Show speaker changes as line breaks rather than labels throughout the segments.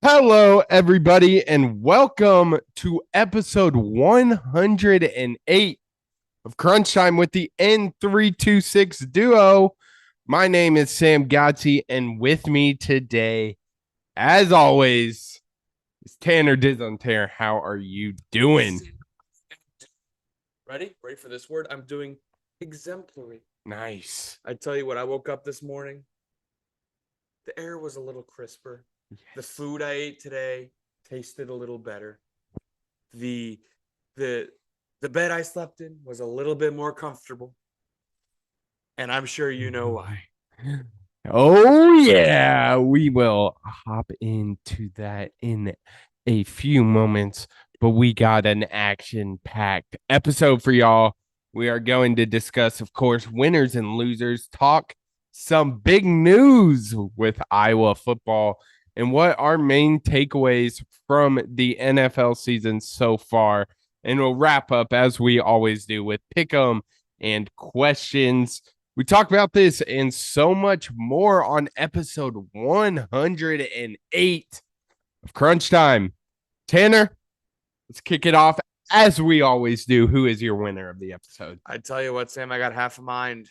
Hello, everybody, and welcome to episode 108 of Crunch Time with the N326 duo. My name is Sam Gotzi, and with me today, as always, is Tanner Dizontair. How are you doing?
Ready for this word? I'm doing exemplary.
Nice.
I tell you what, I woke up this morning. The air was a little crisper.
Yes.
The food I ate today tasted a little better. The the the bed I slept in was a little bit more comfortable. And I'm sure you know why.
Oh, yeah. We will hop into that in a few moments, but we got an action packed episode for y'all. We are going to discuss, of course, winners and losers, talk some big news with Iowa football, and what our main takeaways from the NFL season so far. And we'll wrap up, as we always do, with pick 'em and questions. We talk about this and so much more on episode 108 of Crunch Time. Tanner, let's kick it off as we always do. Who is your winner of the episode?
I tell you what, Sam, I got half a mind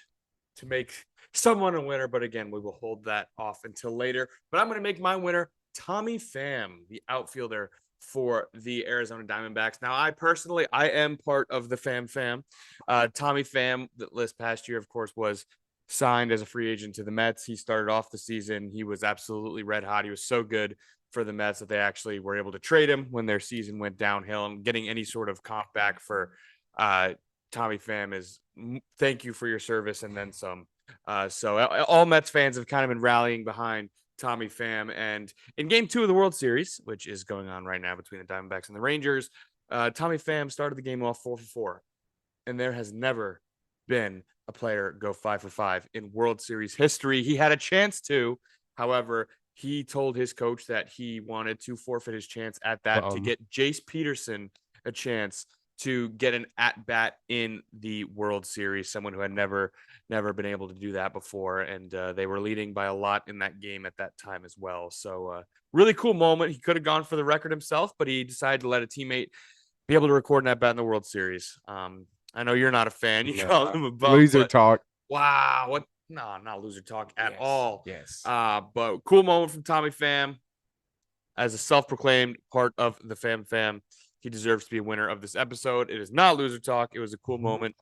to make someone a winner, but again, we will hold that off until later. But I'm going to make my winner Tommy Pham, the outfielder for the Arizona Diamondbacks. Now, I am part of the Pham. Tommy Pham, this past year, of course, was signed as a free agent to the Mets. He started off the season. He was absolutely red hot. He was so good for the Mets that they actually were able to trade him when their season went downhill, and getting any sort of comp back for Tommy Pham is thank you for your service and then some. So all Mets fans have kind of been rallying behind Tommy Pham. And in game 2 of the World Series, which is going on right now between the Diamondbacks and the Rangers, Tommy Pham started the game off 4-for-4. And there has never been a player go 5-for-5 in World Series history. He had a chance to, however, he told his coach that he wanted to forfeit his chance at that to get Jace Peterson a chance to get an at bat in the World Series, someone who had never been able to do that before. And they were leading by a lot in that game at that time as well. So really cool moment. He could have gone for the record himself, but he decided to let a teammate be able to record an at bat in the World Series. I know you're not a fan. You call him a bum.
Loser talk.
Wow. What? No, not loser talk at all.
Yes.
But cool moment from Tommy Pham. As a self-proclaimed part of the Pham, he deserves to be a winner of this episode. It is not loser talk. It was a cool moment.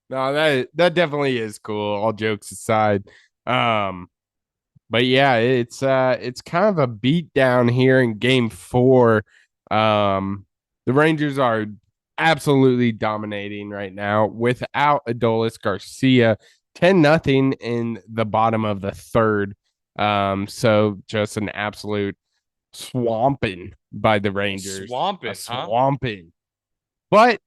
No, that definitely is cool. All jokes aside, but yeah, it's kind of a beat down here in Game 4. The Rangers are absolutely dominating right now without Adolis Garcia, 10-0 in the bottom of the third. So just an absolute swamping by the Rangers. Swamping. But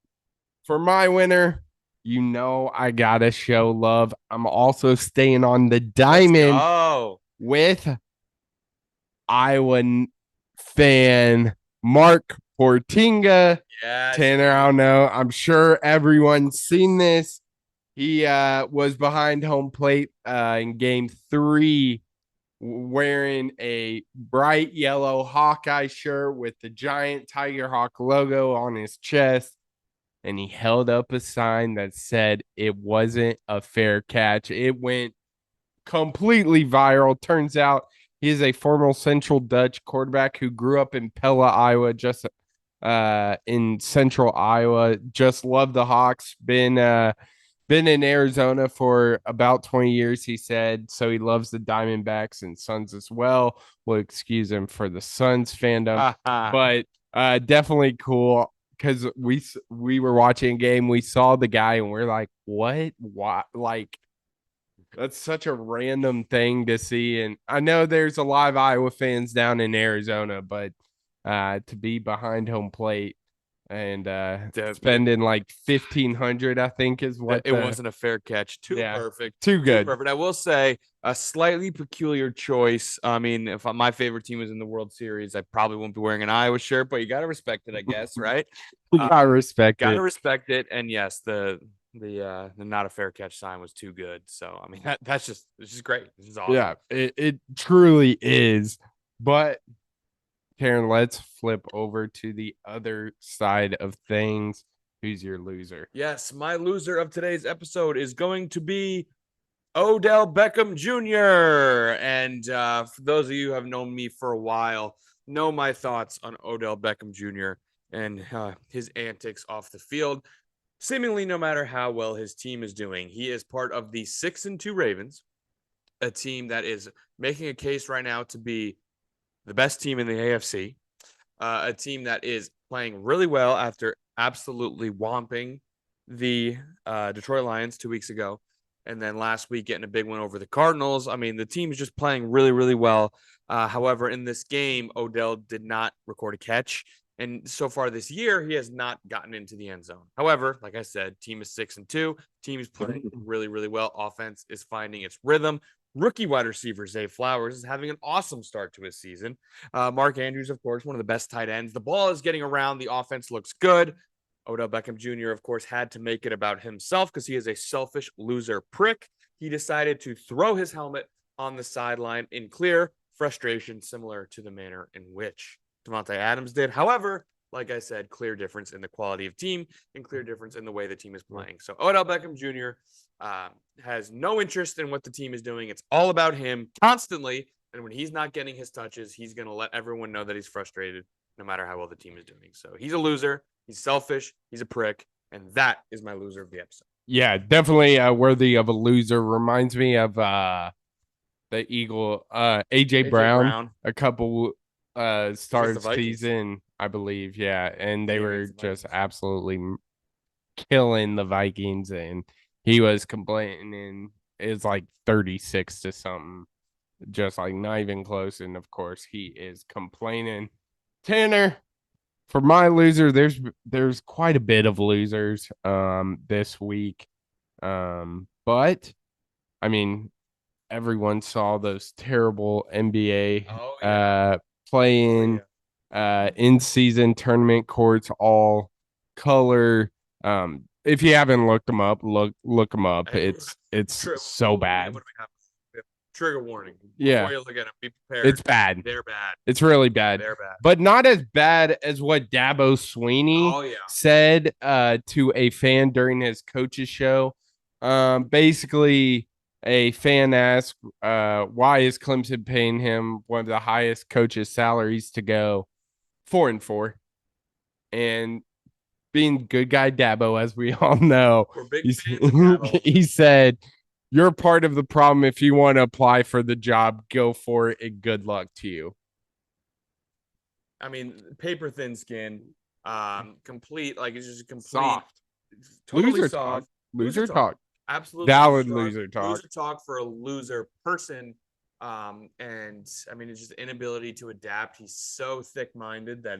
for my winner, I gotta show love. I'm also staying on the diamond with Iowa fan Mark Portinga.
Yes.
Tanner, I don't know. I'm sure everyone's seen this. He was behind home plate in game 3 wearing a bright yellow Hawkeye shirt with the giant Tiger Hawk logo on his chest. And he held up a sign that said it wasn't a fair catch. It went completely viral. Turns out he is a former Central Dutch quarterback who grew up in Pella, Iowa, just in Central Iowa. Just loved the Hawks. Been in Arizona for about 20 years, he said. So he loves the Diamondbacks and Suns as well. We'll excuse him for the Suns fandom, but definitely cool. Because we were watching a game, we saw the guy, and we're like, "What? Like, that's such a random thing to see." And I know there's a lot of Iowa fans down in Arizona, but to be behind home plate and spending like 1,500, I think is what
it wasn't a fair catch. Perfect.
Too good.
Perfect. I will say a slightly peculiar choice. I mean, if my favorite team was in the World Series, I probably won't be wearing an Iowa shirt, but you got to respect it, I guess, right?
You gotta respect
it. Gotta respect it. And yes, the not a fair catch sign was too good. So I mean, this is great. This is awesome.
Yeah, it truly is. But Karen, let's flip over to the other side of things. Who's your loser?
Yes, my loser of today's episode is going to be Odell Beckham Jr. And for those of you who have known me for a while, know my thoughts on Odell Beckham Jr. and his antics off the field. Seemingly, no matter how well his team is doing, he is part of the 6-2 Ravens, a team that is making a case right now to be the best team in the AFC, a team that is playing really well after absolutely whomping the Detroit Lions 2 weeks ago. And then last week getting a big win over the Cardinals. I mean, the team is just playing really, really well. However, in this game, Odell did not record a catch. And so far this year, he has not gotten into the end zone. However, like I said, team is 6-2. Team is playing really, really well. Offense is finding its rhythm. Rookie wide receiver Zay Flowers is having an awesome start to his season. Mark Andrews, of course, one of the best tight ends. The ball is getting around. The offense looks good. Odell Beckham Jr., of course, had to make it about himself because he is a selfish loser prick. He decided to throw his helmet on the sideline in clear frustration, similar to the manner in which Davante Adams did. However, like I said, clear difference in the quality of team and clear difference in the way the team is playing. So Odell Beckham Jr. Has no interest in what the team is doing. It's all about him constantly. And when he's not getting his touches, he's going to let everyone know that he's frustrated no matter how well the team is doing. So he's a loser. He's selfish. He's a prick. And that is my loser of the episode.
Yeah, definitely worthy of a loser. Reminds me of the Eagle, AJ Brown, a couple start season, I believe. Yeah, and they were just absolutely killing the Vikings, and he was complaining. It's like 36 to something, just like not even close. And of course, he is complaining. Tanner, for my loser, there's quite a bit of losers this week. But I mean, everyone saw those terrible NBA playing in season tournament courts, all color. If you haven't looked them up, look them up. It's so bad.
Trigger warning.
Yeah.
Before you look at them, be prepared.
It's bad.
They're bad.
It's really bad.
They're bad.
But not as bad as what Dabo Sweeney said to a fan during his coach's show. Basically, a fan asked, why is Clemson paying him one of the highest coaches' salaries to go 4-4? And being good guy Dabo, as we all know, he said, you're part of the problem. If you want to apply for the job, go for it, and good luck to you.
I mean, paper thin skin, complete, like it's just complete
soft.
Totally
loser
soft.
Talk. Loser talk.
Absolutely
valid loser talk.
Loser talk for a loser person. And I mean, it's just inability to adapt. He's so thick-minded that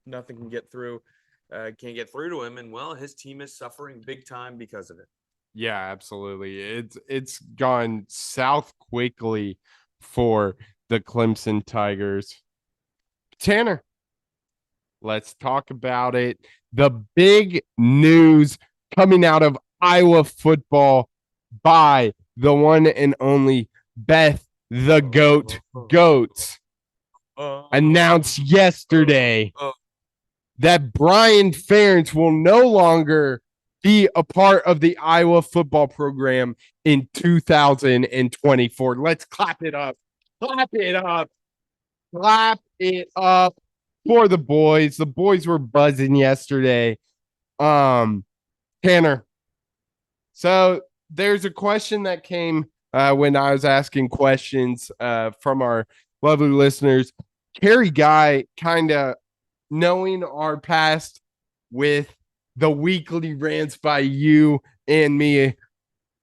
nothing can get through. Can't get through to him, and well, his team is suffering big time because of it.
Yeah, absolutely. It's gone south quickly for the Clemson Tigers. Tanner, let's talk about it. The big news coming out of Iowa football by the one and only Beth the Goat Goats announced yesterday that Brian Ferentz will no longer be a part of the Iowa football program in 2024. Let's clap it up. Clap it up. Clap it up for the boys. The boys were buzzing yesterday. Tanner. So there's a question that came when I was asking questions from our lovely listeners. Carrie Guy, kind of knowing our past with the weekly rants by you and me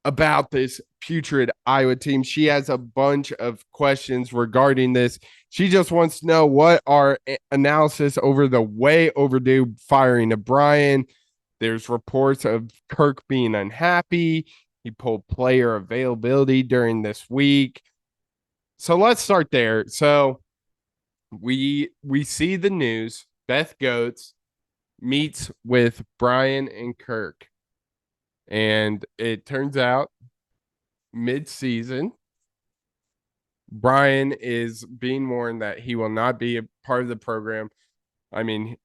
about this putrid Iowa team. She has a bunch of questions regarding this. She just wants to know what our analysis over the way overdue firing of Brian. There's reports of Kirk being unhappy. He pulled player availability during this week. So let's start there. So we see the news. Beth Goats meets with Brian and Kirk. And it turns out mid-season, Brian is being warned that he will not be a part of the program. I mean,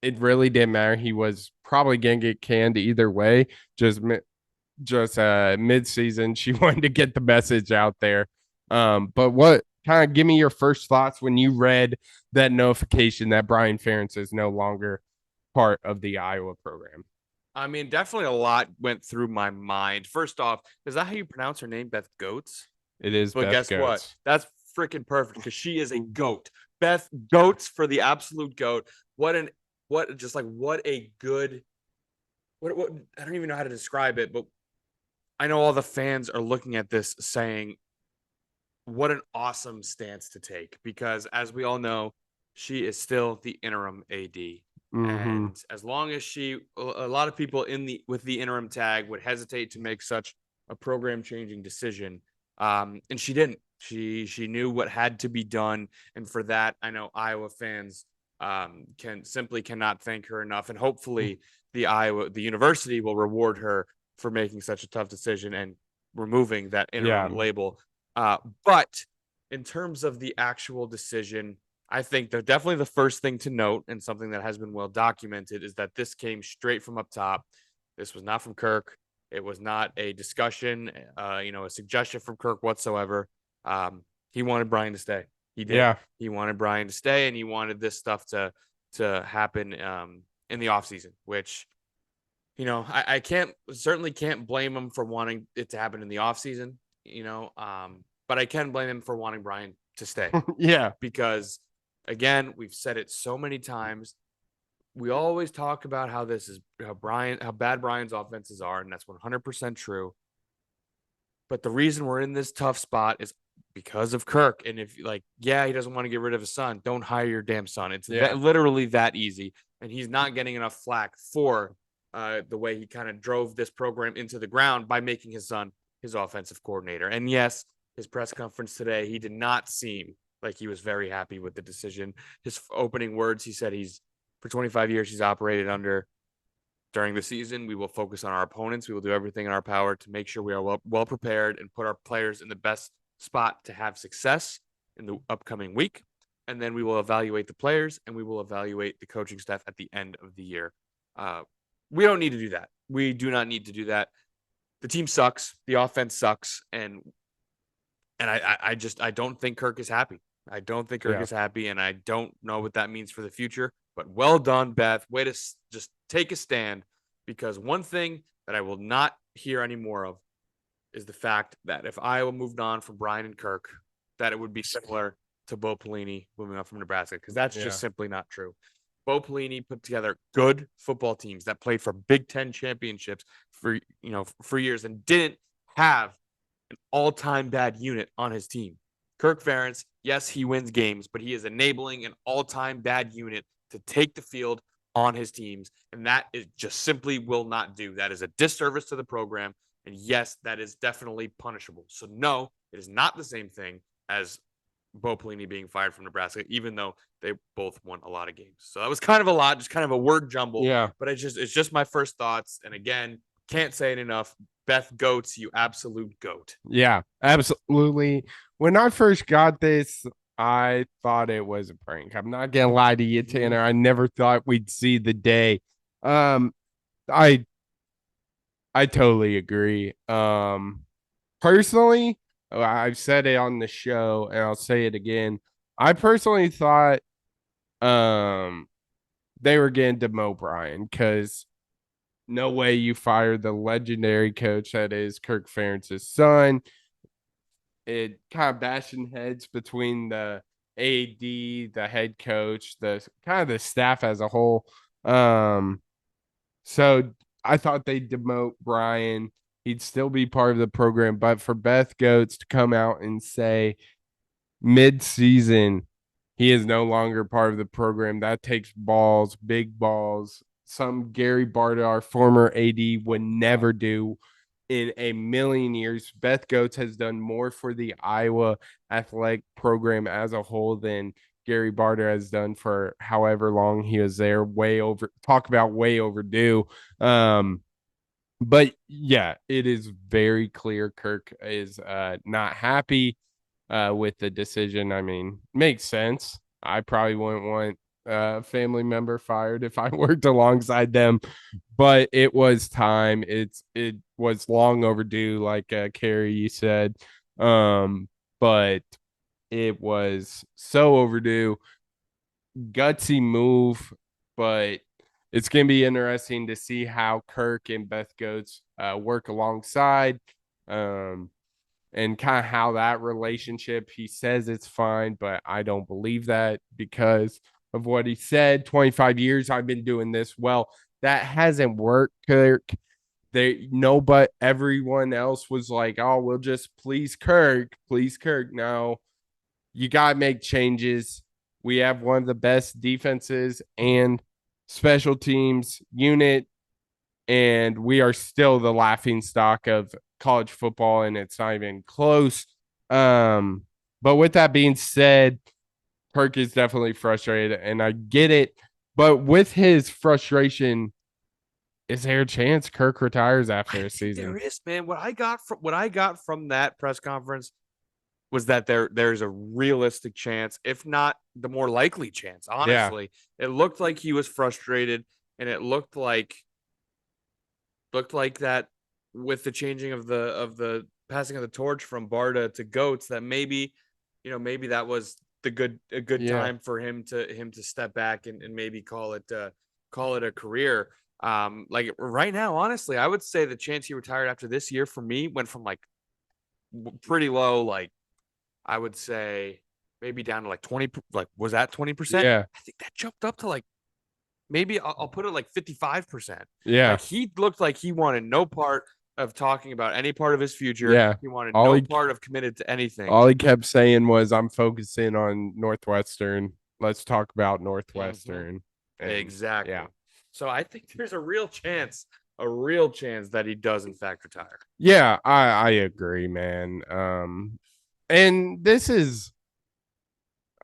it really didn't matter. He was probably gonna get canned either way. Just mid-season, she wanted to get the message out there. But what kind of give me your first thoughts when you read that notification that Brian Ferentz is no longer part of the Iowa program?
I mean, definitely a lot went through my mind. First off, is that how you pronounce her name, Beth Goats?
It is
But
Beth
guess what?
Goats.
That's freaking perfect because she is a goat. Beth Goats for the absolute goat. What an what just like what a good what I don't even know how to describe it, but I know all the fans are looking at this saying what an awesome stance to take because as we all know, she is still the interim AD.
Mm-hmm.
And as long as a lot of people with the interim tag would hesitate to make such a program changing decision. And she didn't. She knew what had to be done. And for that, I know Iowa fans cannot thank her enough. And hopefully the university will reward her for making such a tough decision and removing that
Yeah.
interim label. But in terms of the actual decision, I think that definitely the first thing to note and something that has been well documented is that this came straight from up top. This was not from Kirk. It was not a discussion, a suggestion from Kirk whatsoever. He wanted Brian to stay. He did.
Yeah.
He wanted Brian to stay, and he wanted this stuff to happen in the offseason, which I can't blame him for wanting it to happen in the offseason, but I can blame him for wanting Brian to stay
Yeah.
because again, we've said it so many times. We always talk about how bad Brian's offenses are, and that's 100% true. But the reason we're in this tough spot is because of Kirk. And if he doesn't want to get rid of his son, don't hire your damn son. It's literally that easy. And he's not getting enough flack for the way he kind of drove this program into the ground by making his son his offensive coordinator. And yes, his press conference today, he did not seem like he was very happy with the decision. His opening words, he said for 25 years, he's operated under. During the season, we will focus on our opponents. We will do everything in our power to make sure we are well prepared and put our players in the best spot to have success in the upcoming week. And then we will evaluate the players and we will evaluate the coaching staff at the end of the year. We don't need to do that. We do not need to do that. The team sucks. The offense sucks. And I don't think Kirk is happy. I don't think Kirk is happy, and I don't know what that means for the future. But well done, Beth. Way to just take a stand, because one thing that I will not hear any more of is the fact that if Iowa moved on from Brian and Kirk, that it would be similar to Bo Pelini moving on from Nebraska, because that's just simply not true. Bo Pelini put together good football teams that played for Big Ten championships for years and didn't have an all-time bad unit on his team. Kirk Ferentz, yes, he wins games, but he is enabling an all-time bad unit to take the field on his teams, and that is just simply will not do. That is a disservice to the program, and yes, that is definitely punishable. So no, it is not the same thing as Bo Pelini being fired from Nebraska, even though they both won a lot of games. So that was kind of a lot, just kind of a word jumble.
Yeah.
But it's just my first thoughts. And again, can't say it enough. Beth Goats, you absolute goat.
Yeah, absolutely. When I first got this, I thought it was a prank. I'm not gonna lie to you, Tanner. I never thought we'd see the day. Um, I I totally agree. Personally, I've said it on the show and I'll say it again. I personally thought um they were getting demote Brian because no way you fire the legendary coach that is Kirk Ferentz's son. It kind of bashing heads between the AD, the head coach, the kind of the staff as a whole. Um, so I thought they'd demote Brian. He'd still be part of the program, but for Beth Goats to come out and say mid-season he is no longer part of the program, that takes balls, big balls. Some Gary Barta, our former AD, would never do in a million years. Beth Goats has done more for the Iowa athletic program as a whole than Gary Barta has done for however long he was there. Talk about way overdue. But yeah, it is very clear Kirk is not happy. with the decision. I mean, makes sense. I probably wouldn't want a family member fired if I worked alongside them, but it was time. It was long overdue, like Carrie you said. But it was so overdue. Gutsy move, but it's going to be interesting to see how Kirk and Beth Goetz work alongside. And kind of how that relationship, he says it's fine, but I don't believe that because of what he said. 25 years I've been doing this. Well, that hasn't worked, Kirk. They no, but everyone else was like, oh, we'll just please Kirk, please Kirk. No, you got to make changes. We have one of the best defenses and special teams unit, and we are still the laughing stock of college football, and it's not even close. But with that being said, Kirk is definitely frustrated, and I get it. But with his frustration, is there a chance Kirk retires after a season?
There is, man. What I got from that press conference was that there's a realistic chance, if not the more likely chance. Honestly, it looked like he was frustrated, and it looked like that with the changing of the passing of the torch from Barta to Goats, that maybe that was a good time for him to step back and maybe call it a career. Like right now, honestly, I would say the chance he retired after this year for me went from like pretty low, like I would say maybe down to like 20, like was that 20%?
Yeah.
I think that jumped up to like maybe I'll put it like 55%.
Yeah.
Like he looked like he wanted no part of talking about any part of his future.
Yeah.
He wanted
All
no
he
part of committed to anything.
all he kept saying was, I'm focusing on Northwestern. Let's talk about Northwestern. And
Exactly.
yeah.
So I think there's a real chance that he does in fact retire.
Yeah, I agree, man. And this is,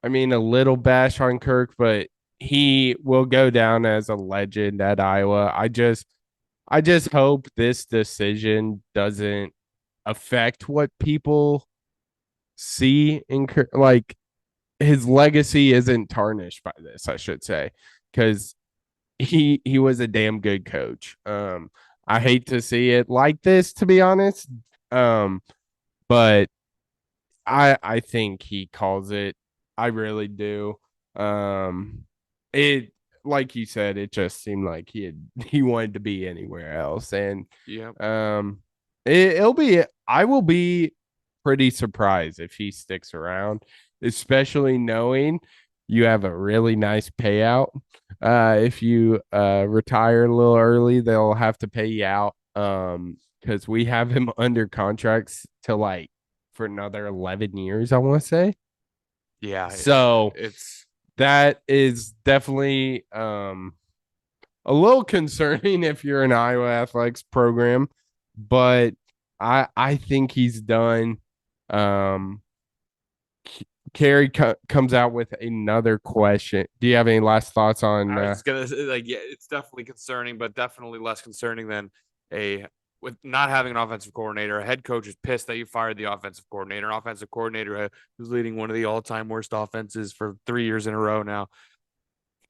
I mean, a little bash on Kirk, but he will go down as a legend at Iowa. I just hope this decision doesn't affect what people see in Kirk. Like his legacy isn't tarnished by this, I should say, because he was a damn good coach. I hate to see it like this, to be honest. Um, but I think he calls it. I really do. It like you said, it just seemed like he wanted to be anywhere else, and
Yeah.
it'll be. I will be pretty surprised if he sticks around, especially knowing you have a really nice payout. If you retire a little early, they'll have to pay you out. Because we have him under contracts to like for another 11 years, I want to say.
Yeah.
So
It's
that is definitely a little concerning if you're an Iowa athletics program, but I think he's done. Um, Carrie comes out with another question. Do you have any last thoughts on?
I was gonna say, like, yeah, it's definitely concerning, but definitely less concerning than a with not having an offensive coordinator. A head coach is pissed that you fired the offensive coordinator. An offensive coordinator who's leading one of the all-time worst offenses for 3 years in a row now.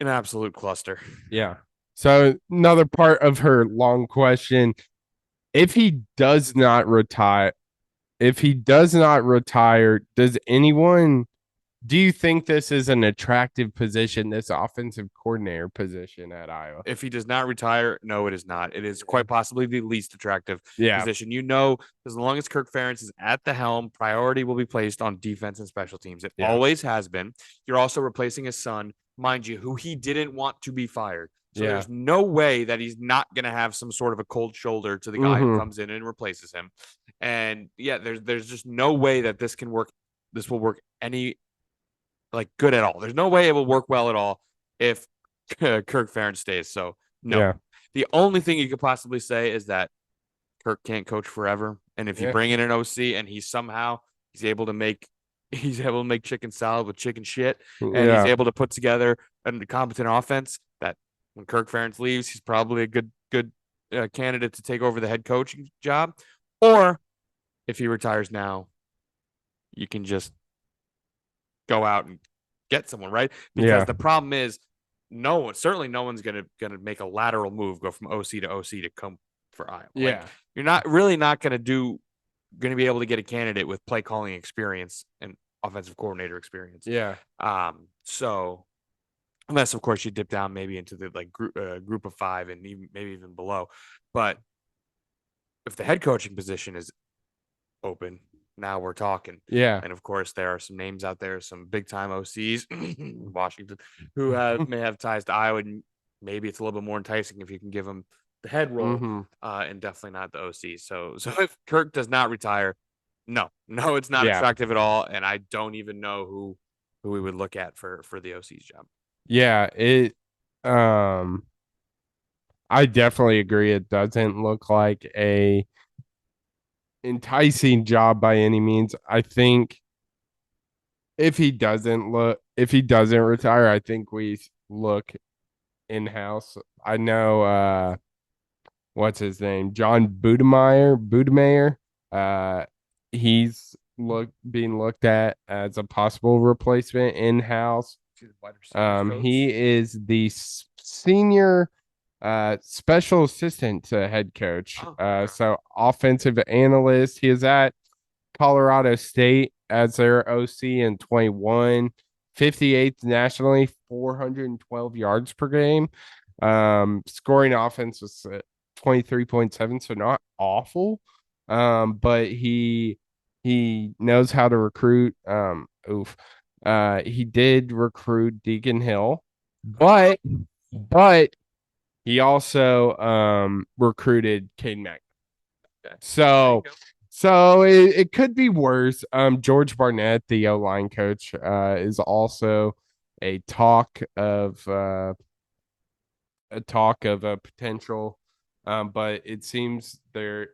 An absolute cluster.
Yeah. So another part of her long question: if he does not retire, does anyone? Do you think this is an attractive position, this offensive coordinator position at Iowa?
If he does not retire, no, it is not. It is quite possibly the least attractive position. As long as Kirk Ferentz is at the helm, priority will be placed on defense and special teams. It always has been. You're also replacing his son, mind you, who he didn't want to be fired. So there's no way that he's not going to have some sort of a cold shoulder to the guy who comes in and replaces him. And yeah, there's just no way that this can work. This will work any like good at all. There's no way it will work well at all if Kirk Ferentz stays. So no.
Yeah.
The only thing you could possibly say is that Kirk can't coach forever. And if you bring in an OC and he's able to make chicken salad with chicken shit, and he's able to put together a competent offense, that when Kirk Ferentz leaves, he's probably a good candidate to take over the head coaching job. Or if he retires now, you can just go out and get someone, right? Because
Yeah.
the problem is certainly no one's gonna make a lateral move, go from OC to OC to come for Iowa. Like
Yeah.
you're not gonna be able to get a candidate with play calling experience and offensive coordinator experience.
Yeah.
So unless of course you dip down maybe into the like group of 5 and maybe even below, but if the head coaching position is open, now we're talking.
Yeah.
And of course, there are some names out there, some big time OCs, Washington, who may have ties to Iowa. And maybe it's a little bit more enticing if you can give them the head role,
Mm-hmm.
and definitely not the OC. So if Kirk does not retire, no, it's not
Yeah.
attractive at all. And I don't even know who we would look at for the OC's job.
Yeah. I definitely agree. It doesn't look like a enticing job by any means. I think if he doesn't retire, I think we look in house. I know what's his name? John Budemeyer. Uh he's being looked at as a possible replacement in house. He is the senior special assistant to head coach.
Oh, okay.
So offensive analyst. He is at Colorado State as their OC in 21, 58th nationally, 412 yards per game. Scoring offense was 23.7, so not awful. But he knows how to recruit. He did recruit Deacon Hill, but he also recruited Cade Mack.
Okay.
So it could be worse. George Barnett, the O line coach, is also a talk of a potential. But it seems they're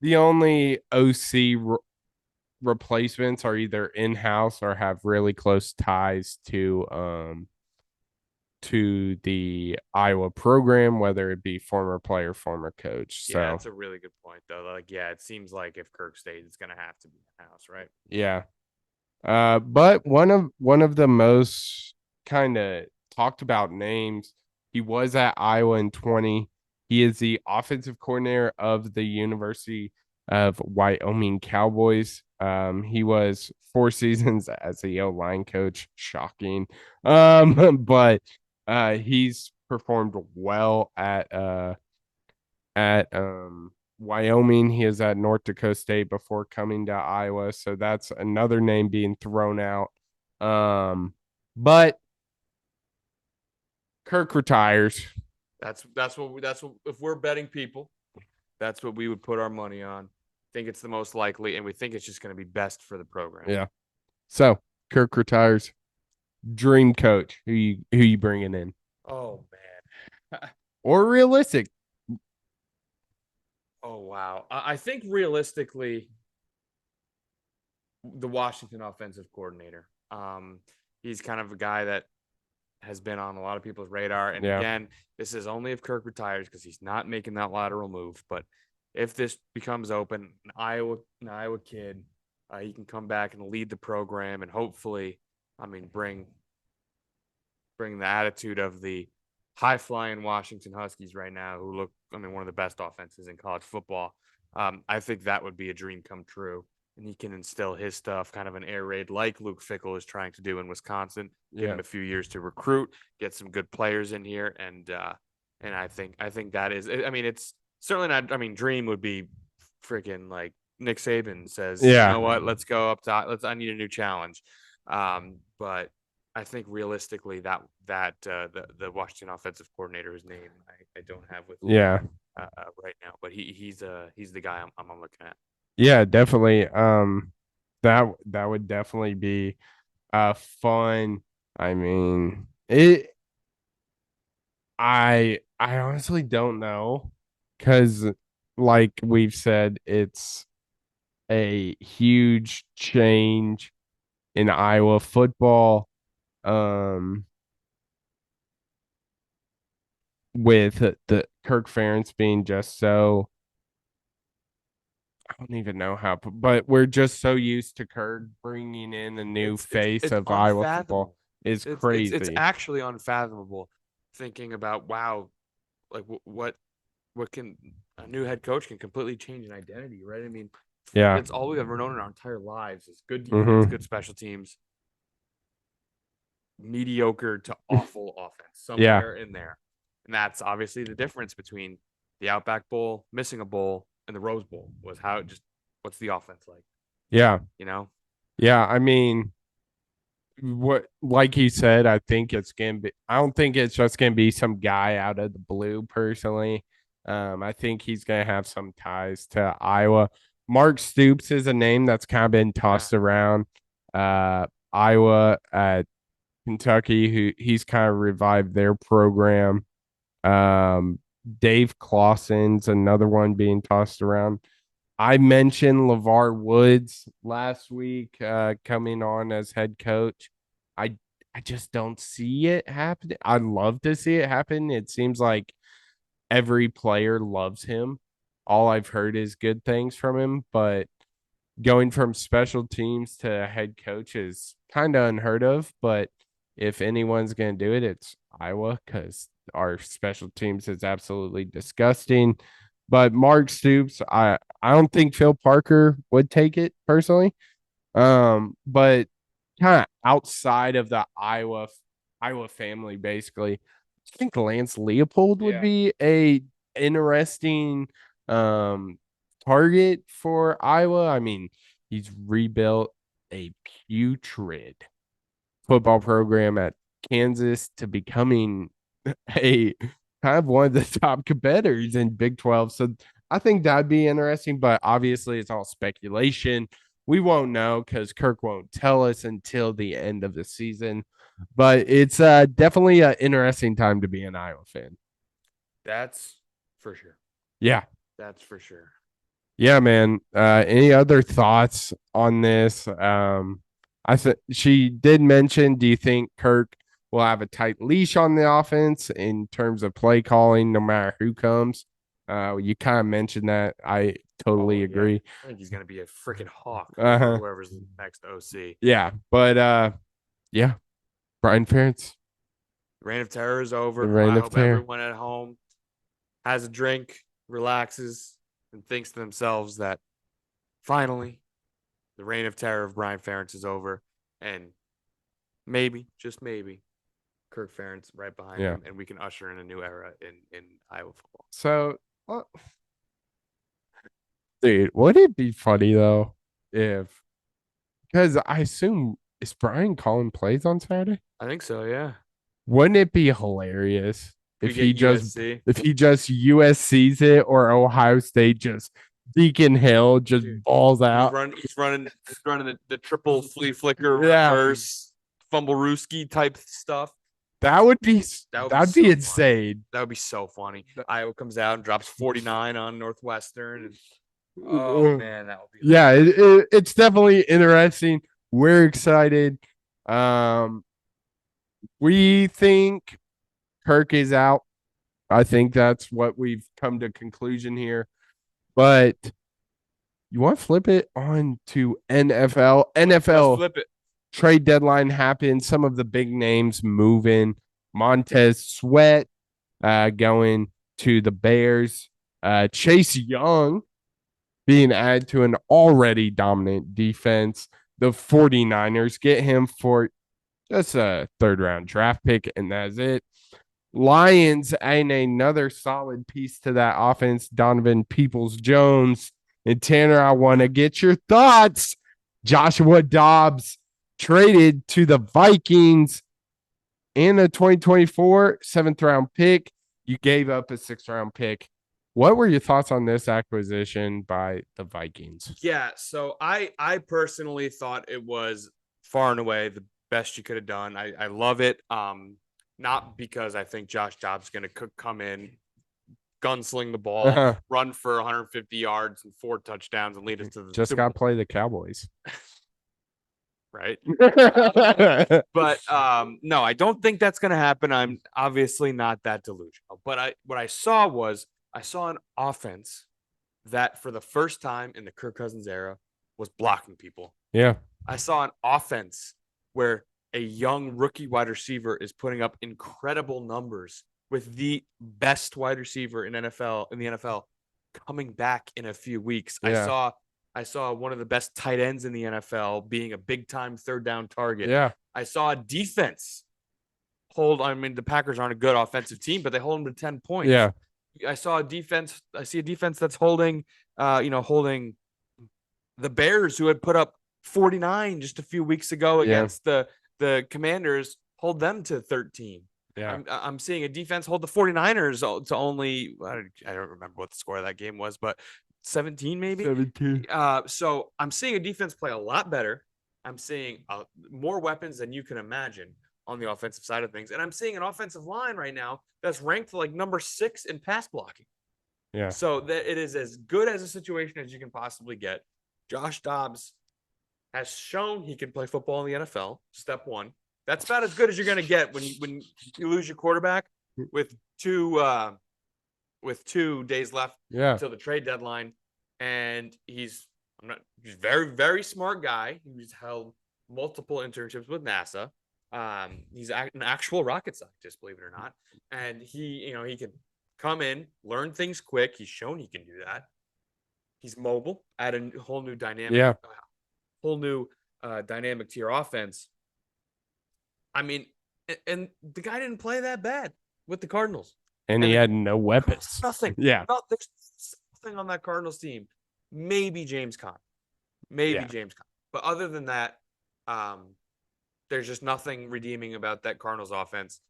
the only OC replacements are either in house or have really close ties to the Iowa program, whether it be former player, former coach.
Yeah,
So
that's a really good point, though. Like, yeah, it seems like if Kirk stays, it's gonna have to be in house, right?
yeah. But one of the most kind of talked about names, he was at Iowa in 20. He is the offensive coordinator of the University of Wyoming Cowboys. He was 4 seasons as the O line coach. Shocking. But he's performed well at Wyoming. He is at North Dakota State before coming to Iowa. So that's another name being thrown out. But Kirk retires.
That's what if we're betting people, that's what we would put our money on. Think it's the most likely, and we think it's just going to be best for the program.
Yeah. So Kirk retires. Dream coach. Who you bringing in?
Oh man.
Or realistic?
Oh wow. I think realistically, the Washington offensive coordinator. He's kind of a guy that has been on a lot of people's radar. And
Yeah.
again, this is only if Kirk retires because he's not making that lateral move. But if this becomes open, an Iowa kid, he can come back and lead the program and hopefully, I mean, bring the attitude of the high flying Washington Huskies right now, who look, I mean, one of the best offenses in college football. I think that would be a dream come true. And he can instill his stuff, kind of an air raid like Luke Fickell is trying to do in Wisconsin. Give him a few years to recruit, get some good players in here, and I think that is. I mean, it's certainly not. I mean, dream would be freaking like Nick Saban says.
Yeah.
You know what? Let's go up top. I need a new challenge. But I think realistically that the Washington offensive coordinator, whose name I don't have with me,
Yeah.
right now, but he's the guy I'm looking at.
Yeah, definitely. That would definitely be fun. I mean, I honestly don't know because like we've said, it's a huge change in Iowa football. With the Kirk Ferentz being just so I don't even know how, but we're just so used to Kirk bringing in a new face
It's
of Iowa football
unfathomable.
is
It's
crazy.
actually unfathomable thinking about wow, like what can a new head coach can completely change an identity, right? I mean,
Yeah.
that's all we've ever known in our entire lives is good defense,
Hmm.
good special teams, mediocre to awful offense
Yeah.
somewhere in there. And that's obviously the difference between the Outback Bowl, missing a bowl, and the Rose Bowl was how it just what's the offense like,
Yeah.
you know?
Yeah. I mean, what like you said, I think it's gonna be I don't think it's just gonna be some guy out of the blue personally. I think he's gonna have some ties to Iowa. Mark Stoops is a name that's kind of been
Yeah.
tossed around. Iowa at Kentucky, who he's kind of revived their program. Um, Dave Clawson's another one being tossed around. I mentioned LeVar Woods last week, coming on as head coach. I I just don't see it happening. I'd love to see it happen. It seems like every player loves him. All I've heard is good things from him, but going from special teams to head coach is kind of unheard of. But if anyone's going to do it, it's Iowa because our special teams is absolutely disgusting. But Mark Stoops, I don't think Phil Parker would take it personally. But kind of outside of the Iowa family, basically, I think Lance Leopold would
Yeah.
be a interesting um target for Iowa. I mean, he's rebuilt a putrid football program at Kansas to becoming a kind of one of the top competitors in Big 12. So I think that'd be interesting, but obviously it's all speculation. We won't know because Kirk won't tell us until the end of the season. But it's definitely an interesting time to be an Iowa fan.
That's for sure.
Yeah.
That's for sure.
Yeah, man. Any other thoughts on this? I think she did mention, do you think Kirk will have a tight leash on the offense in terms of play calling, no matter who comes? You kind of mentioned that. I totally
Oh yeah.
agree.
I think he's gonna be a freaking hawk over
Uh-huh.
whoever's the next OC.
Yeah, but yeah, Brian Ferentz,
Reign of Terror is
the
over.
reign
I
of
hope
terror.
everyone at home has a drink, relaxes, and thinks to themselves that finally the reign of terror of Brian Ferentz is over. And maybe, just maybe, Kirk Ferentz right behind
Yeah.
him, and we can usher in a new era in Iowa football.
So, well, dude, would it be funny though if because I assume is Brian calling plays on Saturday?
I think so, yeah.
Wouldn't it be hilarious
We get USC.
if he just USC's it or Ohio State just Deacon Hill just
Dude,
balls out?
he's running the triple flea flicker
Yeah,
reverse fumble rooski type stuff.
that would be
That would be
that'd be
so funny.
insane.
That would be so funny. Iowa comes out and drops 49 on Northwestern. And, oh man, that would be
Yeah, it's definitely interesting. We're excited. Um, we think Kirk is out. I think that's what we've come to conclusion here. But you want to flip it on to NFL?
Let's
NFL
flip it.
trade deadline happened. Some of the big names moving. Montez Sweat going to the Bears. Chase Young being added to an already dominant defense. The 49ers get him for just a third round draft pick, and that's it. Lions adding another solid piece to that offense, Donovan Peoples Jones. And Tanner, I want to get your thoughts. Joshua Dobbs traded to the Vikings in a 2024 seventh round pick. You gave up a sixth round pick. What were your thoughts on this acquisition by the Vikings?
Yeah, so I personally thought it was far and away the best you could have done. I love it. Not because I think Josh Dobbs is going to come in, gunsling the ball, run for 150 yards and 4 touchdowns, and lead us to the
Just got to play the Cowboys.
right? But no, I don't think that's going to happen. I'm obviously not that delusional. But what I saw was I saw an offense that for the first time in the Kirk Cousins era was blocking people.
Yeah.
I saw an offense where a young rookie wide receiver is putting up incredible numbers with the best wide receiver in the NFL coming back in a few weeks.
Yeah.
I saw one of the best tight ends in the NFL being a big time third down target.
Yeah.
I saw a defense the Packers aren't a good offensive team, but they hold them to 10 points.
Yeah.
I see a defense that's holding the Bears, who had put up 49 just a few weeks ago against the Commanders, hold them to 13.
Yeah.
I'm seeing a defense hold the 49ers to only, I don't remember what the score of that game was, but 17 maybe.
17.
So I'm seeing a defense play a lot better. I'm seeing more weapons than you can imagine on the offensive side of things. And I'm seeing an offensive line right now that's ranked like number 6 in pass blocking.
Yeah.
So that it is as good as a situation as you can possibly get. Josh Dobbs has shown he can play football in the NFL. Step one. That's about as good as you're going to get when you lose your quarterback with 2 days left until the trade deadline. And he's very, very smart guy. He's held multiple internships with NASA. He's an actual rocket scientist, believe it or not. And he can come in, learn things quick. He's shown he can do that. He's mobile, add a whole new dynamic, dynamic to your offense. I mean, and the guy didn't play that bad with the Cardinals.
And he had no weapons.
Nothing.
Yeah.
There's nothing on that Cardinals team. Maybe James Conner. But other than that, there's just nothing redeeming about that Cardinals offense.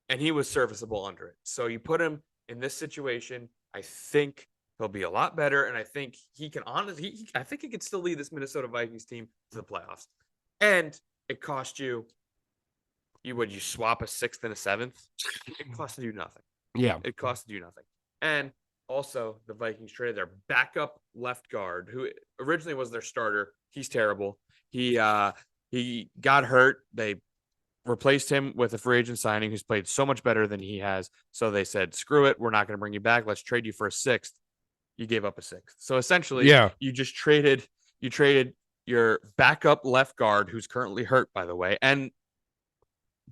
And he was serviceable under it. So you put him in this situation, I think he'll be a lot better. And I think he can I think he could still lead this Minnesota Vikings team to the playoffs. And it cost you swap a 6th and a 7th. It costed you nothing.
Yeah.
It costed you nothing. And also the Vikings traded their backup left guard, who originally was their starter. He's terrible. He got hurt. They replaced him with a free agent signing who's played so much better than he has. So they said, screw it. We're not going to bring you back. Let's trade you for a 6th. You gave up a 6th. So essentially, you just traded your backup left guard, who's currently hurt, by the way. And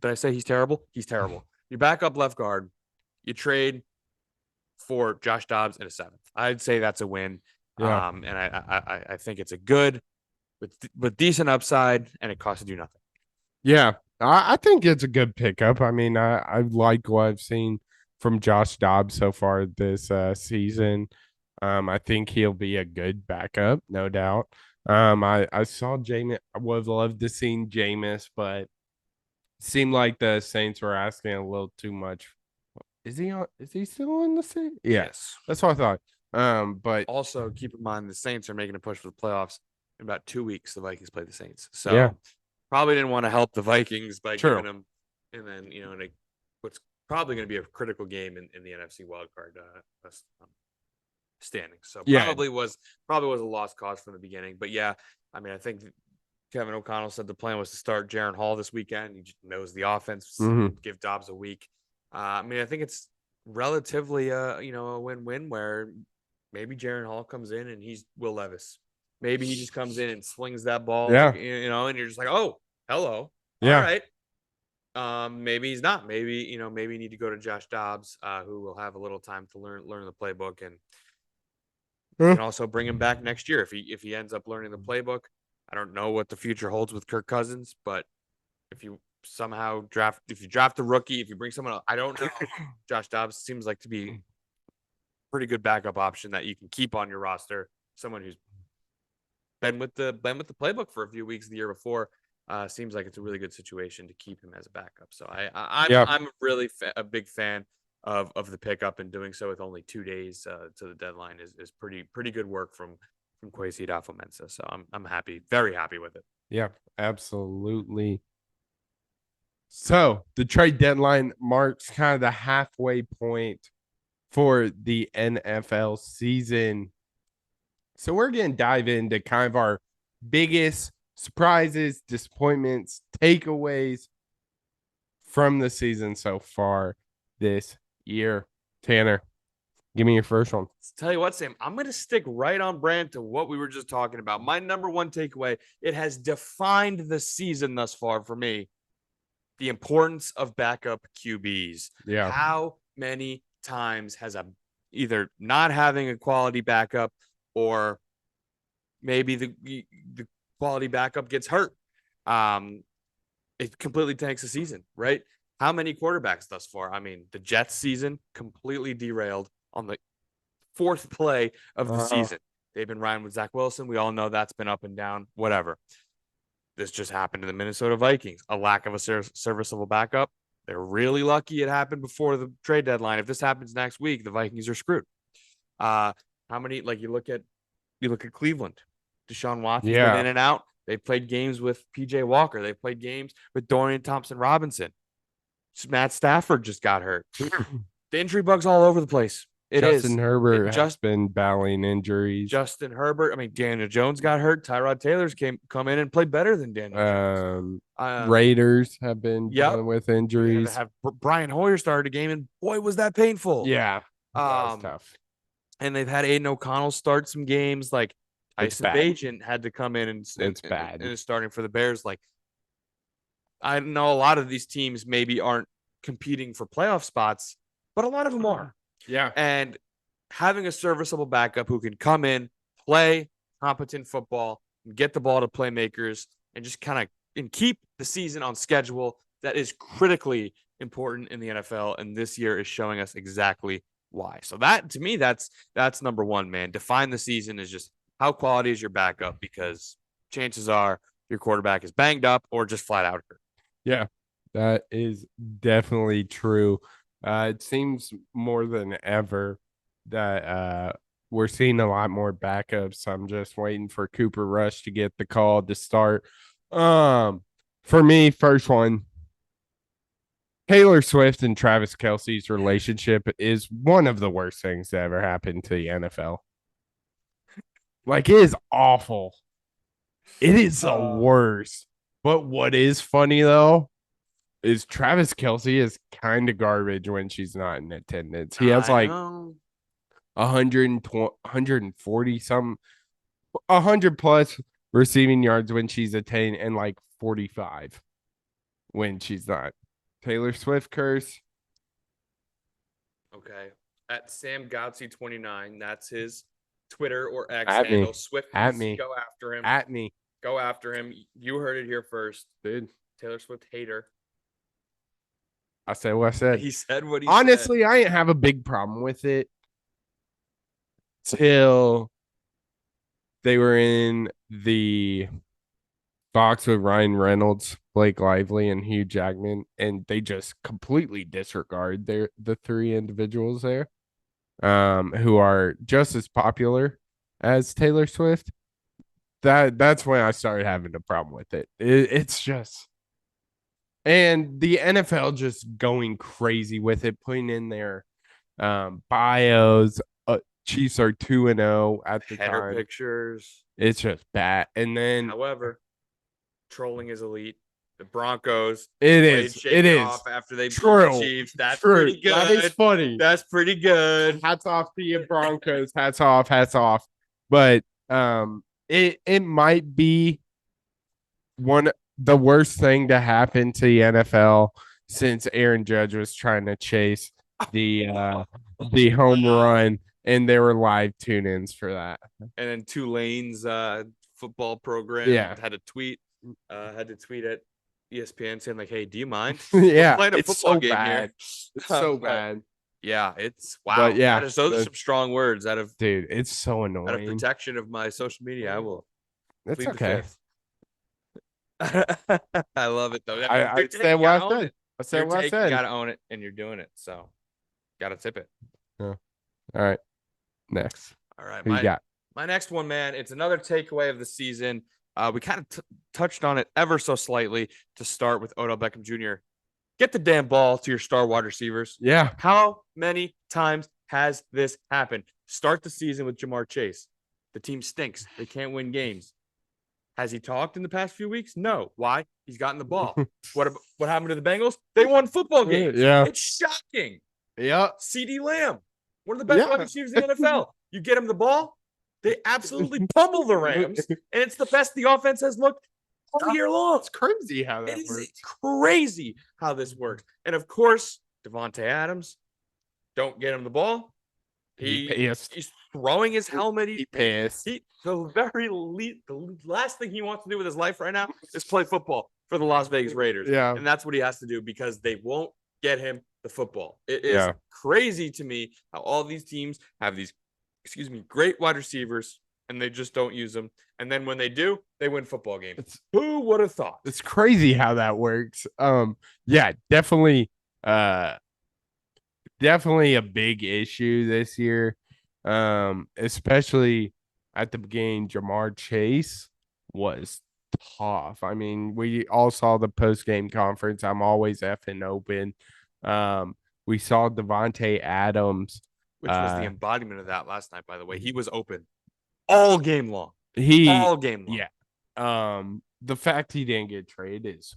did I say he's terrible? He's terrible. Your backup left guard, you trade for Josh Dobbs and a 7th. I'd say that's a win.
Yeah.
And I think it's a good with decent upside, and it costed you nothing.
Yeah. I think it's a good pickup. I mean, I like what I've seen from Josh Dobbs so far this season. I think he'll be a good backup, no doubt. I saw Jameis. I would have loved to see Jameis, but it seemed like the Saints were asking a little too much. Is he still in the Saints?
Yes.
That's what I thought. But
also keep in mind the Saints are making a push for the playoffs in about 2 weeks. The Vikings play the Saints, so probably didn't want to help the Vikings by giving them, and then what's probably going to be a critical game in the NFC wildcard standings. So probably was a lost cause from the beginning. But I mean, I think Kevin O'Connell said the plan was to start Jaron Hall this weekend. He just knows the offense. Give Dobbs a week. I mean, I think it's relatively a win-win where maybe Jaron Hall comes in and he's Will Levis. Maybe he just comes in and slings that ball, and you're just like, oh, hello. All right. Maybe he's not. Maybe you need to go to Josh Dobbs, who will have a little time to learn the playbook, and you can also bring him back next year if he ends up learning the playbook. I don't know what the future holds with Kirk Cousins, but if you somehow draft a rookie, if you bring someone else, I don't know. Josh Dobbs seems like to be a pretty good backup option that you can keep on your roster. Someone who's been with the playbook for a few weeks the year before. Seems like it's a really good situation to keep him as a backup. So I'm really a big fan of the pickup, and doing so with only 2 days to the deadline is pretty good work from Kwesi Adofo-Mensah. So I'm happy, very happy with it.
Yeah, absolutely. So the trade deadline marks kind of the halfway point for the NFL season. So we're going to dive into kind of our biggest surprises, disappointments, takeaways from the season so far this year. Tanner, Give me your first one.
Tell you what, Sam, I'm going to stick right on brand to what we were just talking about. My number one takeaway, it has defined the season thus far for me, the importance of backup QBs.
Yeah.
How many times has either not having a quality backup or maybe the quality backup gets hurt? It completely tanks the season, right? How many quarterbacks thus far? I mean, the Jets season completely derailed on the fourth play of the season. They've been riding with Zach Wilson. We all know that's been up and down, whatever. This just happened to the Minnesota Vikings. A lack of a serviceable backup. They're really lucky it happened before the trade deadline. If this happens next week, the Vikings are screwed. How many, like you look at Cleveland, Deshaun Watson's been in and out. They've played games with PJ Walker. They've played games with Dorian Thompson-Robinson. Matt Stafford just got hurt. The injury bug's all over the place.
Justin Herbert has been battling injuries.
Justin Herbert. I mean, Daniel Jones got hurt. Tyrod Taylor's come in and played better than Daniel Jones.
Raiders have been dealing with injuries.
Have Brian Hoyer started a game, and boy, was that painful.
Yeah, that was tough.
And they've had Aiden O'Connell start some games. Like Tyson Bagent had to come in and
it's bad.
And is starting for the Bears. Like, I know a lot of these teams maybe aren't competing for playoff spots, but a lot of them are.
Yeah.
And having a serviceable backup who can come in, play competent football, and get the ball to playmakers, and just kind of and keep the season on schedule, that is critically important in the NFL. And this year is showing us exactly why. So that, to me, that's number one, man. Define the season is just how quality is your backup, because chances are your quarterback is banged up or just flat out hurt.
Yeah, that is definitely true. It seems more than ever that we're seeing a lot more backups. I'm just waiting for Cooper Rush to get the call to start. For me, first one, Taylor Swift and Travis Kelce's relationship is one of the worst things that ever happened to the NFL. Like, it is awful. It is the worst. But what is funny, though, is Travis Kelce is kind of garbage when she's not in attendance. He has like 140 some 100 plus receiving yards when she's attained and like 45 when she's not. Taylor Swift curse.
Okay. At Sam Godsey 29, that's his Twitter or X
at
handle.
Me.
Swift,
at me.
Go after him.
At me.
Go after him. You heard it here first,
dude.
Taylor Swift hater.
I said what I said.
He said what he
Honestly,
said.
I didn't have a big problem with it till they were in the box with Ryan Reynolds, Blake Lively, and Hugh Jackman, and they just completely disregard the three individuals there, who are just as popular as Taylor Swift. That's when I started having a problem with it. It's just, and the NFL just going crazy with it, putting in their bios. Chiefs are 2-0 at the
Header
time.
Pictures.
It's just bad. And then,
however, trolling is elite. The Broncos.
It is
off after they beat
the
Chiefs. That's
true.
Pretty good.
That is funny.
That's pretty good.
Hats off to you, Broncos. Hats off. But it might be the worst thing to happen to the NFL since Aaron Judge was trying to chase the home run, and there were live tune-ins for that.
And then Tulane's football program had to tweet at ESPN saying like, "Hey, do you mind?
Yeah,
playing a football game
bad.
here."
It's so bad.
Yeah, it's wow.
But yeah,
those are some strong words out of
dude. It's so annoying.
Out of protection of my social media, I will.
It's okay.
I love it though.
I said what I said. I said what I said.
You gotta own it, and you're doing it. So, gotta tip it.
Yeah. All right. Next.
All right.
Who you got?
My next one, man. It's another takeaway of the season. We kind of touched on it ever so slightly to start with Odell Beckham Jr. Get the damn ball to your star wide receivers.
Yeah.
How many times has this happened? Start the season with Jamar Chase. The team stinks. They can't win games. Has he talked in the past few weeks? No. Why? He's gotten the ball. What happened to the Bengals? They won football games.
Yeah.
It's shocking.
Yeah.
CeeDee Lamb. One of the best wide receivers in the NFL. You get him the ball, they absolutely pummel the Rams, and it's the best the offense has looked all year long.
It's crazy how that
It
works.
is crazy how this works. And of course, Devontae Adams, don't get him the ball. He's throwing his helmet.
He pissed.
The last thing he wants to do with his life right now is play football for the Las Vegas Raiders.
Yeah.
And that's what he has to do because they won't get him the football. It is crazy to me how all these teams have these, great wide receivers and they just don't use them. And then when they do, they win football games. Who would have thought?
It's crazy how that works. Yeah, definitely a big issue this year. Especially at the beginning, Jamar Chase was tough. I mean, we all saw the post-game conference. I'm always effing open. We saw Devontae Adams,
which was the embodiment of that last night, by the way. He was open all game long. All game long.
Yeah. The fact he didn't get traded is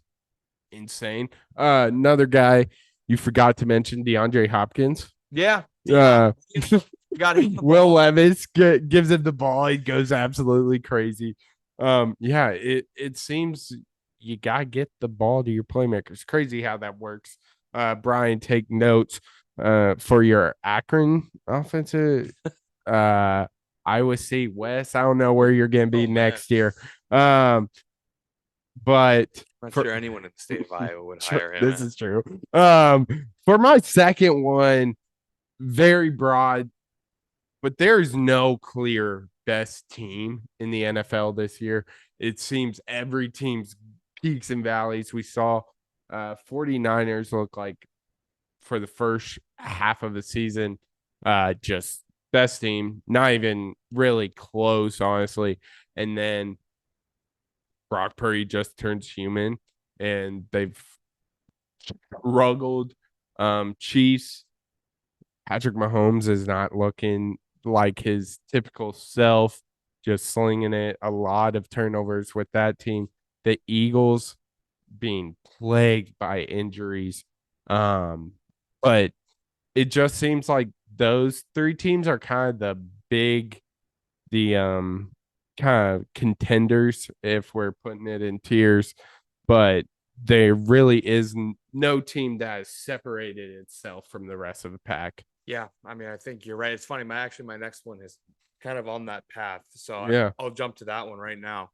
insane. Another guy you forgot to mention, DeAndre Hopkins.
Yeah.
Got him. Will Levis gives him the ball. He goes absolutely crazy. Yeah, it seems you gotta get the ball to your playmakers. Crazy how that works. Brian, take notes for your Akron offensive. Iowa State West. I don't know where you're gonna be next year. But
I'm not sure anyone in the state of Iowa would hire him.
This is true. For my second one, very broad, but there's no clear best team in the NFL this year. It seems every team's peaks and valleys. We saw 49ers look like for the first half of the season, just best team, not even really close, honestly. And then Brock Purdy just turns human, and they've struggled. Chiefs, Patrick Mahomes is not looking like his typical self, just slinging it. A lot of turnovers with that team. The Eagles being plagued by injuries. But it just seems like those three teams are kind of the kind of contenders if we're putting it in tiers, but there really is no team that has separated itself from the rest of the pack.
Yeah, I mean, I think you're right. It's funny. My next one is kind of on that path, so
yeah,
I'll jump to that one right now.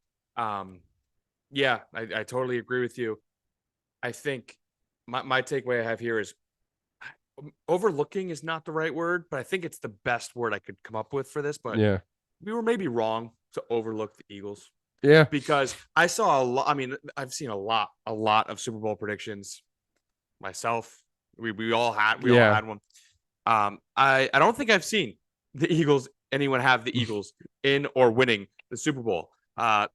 Yeah, I totally agree with you. I think my takeaway I have here is overlooking is not the right word, but I think it's the best word I could come up with for this. But
yeah,
we were maybe wrong to overlook the Eagles.
Yeah,
because I saw a lot. I mean, I've seen a lot of Super Bowl predictions myself. We all had one. I don't think I've seen the Eagles, anyone have the Eagles in or winning the Super Bowl.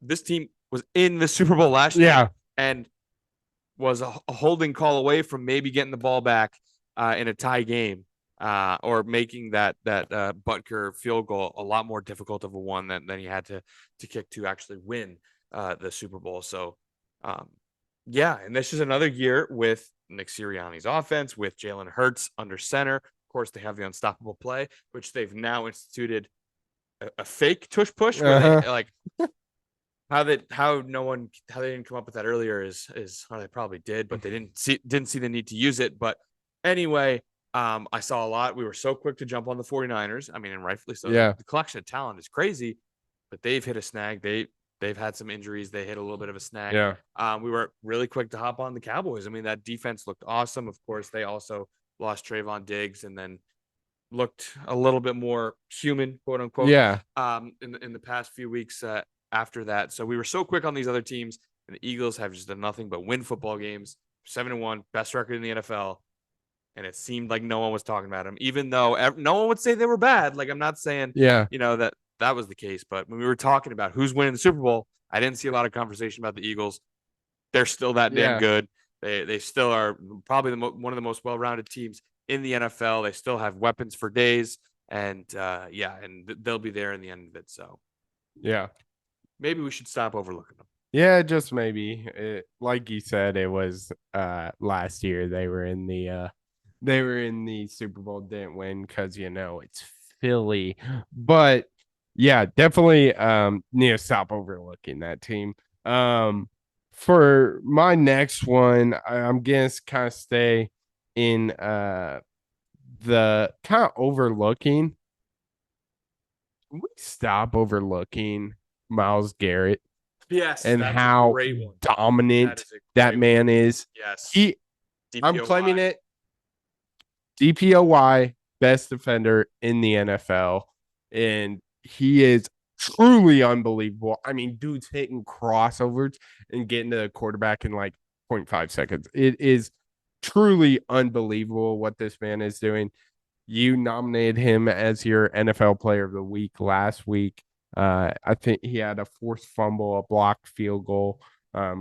This team was in the Super Bowl last year and was a holding call away from maybe getting the ball back in a tie game or making that Butker field goal a lot more difficult of a one than he had to kick to actually win the Super Bowl. So, and this is another year with Nick Sirianni's offense, with Jalen Hurts under center. Of course, they have the unstoppable play, which they've now instituted a fake tush push. Where they, how they didn't come up with that earlier is they probably did, but they didn't see the need to use it. But anyway, I saw a lot. We were so quick to jump on the 49ers. I mean, and rightfully so.
Yeah.
The collection of talent is crazy, but they've hit a snag. They've had some injuries. They hit a little bit of a snag.
Yeah.
We were really quick to hop on the Cowboys. I mean, that defense looked awesome. Of course, they also lost Trayvon Diggs and then looked a little bit more human, quote unquote.
Yeah.
In the past few weeks after that. So we were so quick on these other teams, and the Eagles have just done nothing but win football games. 7-1, best record in the NFL. And it seemed like no one was talking about them, even though no one would say they were bad. Like, I'm not saying, that was the case. But when we were talking about who's winning the Super Bowl, I didn't see a lot of conversation about the Eagles. They're still that damn good. They still are probably one of the most well-rounded teams in the NFL. They still have weapons for days. And, and they'll be there in the end of it. So, maybe we should stop overlooking them.
Yeah, just maybe. Like you said, it was last year they were in the They were in the Super Bowl, didn't win because it's Philly. But yeah, definitely need to stop overlooking that team. Um for my next one, I'm gonna kind of stay in the kind of overlooking. We stop overlooking Miles Garrett
Yes,
and
that's a
how
great one. That
dominant
is a
that
great one.
man is.
Yes.
He I'm claiming
DPOY.
it DPOY best defender in the NFL. And he is truly unbelievable. I mean, dude's hitting crossovers and getting to the quarterback in like 0.5 seconds. It is truly unbelievable what this man is doing. You nominated him as your NFL player of the week last week. I think he had a forced fumble, a blocked field goal,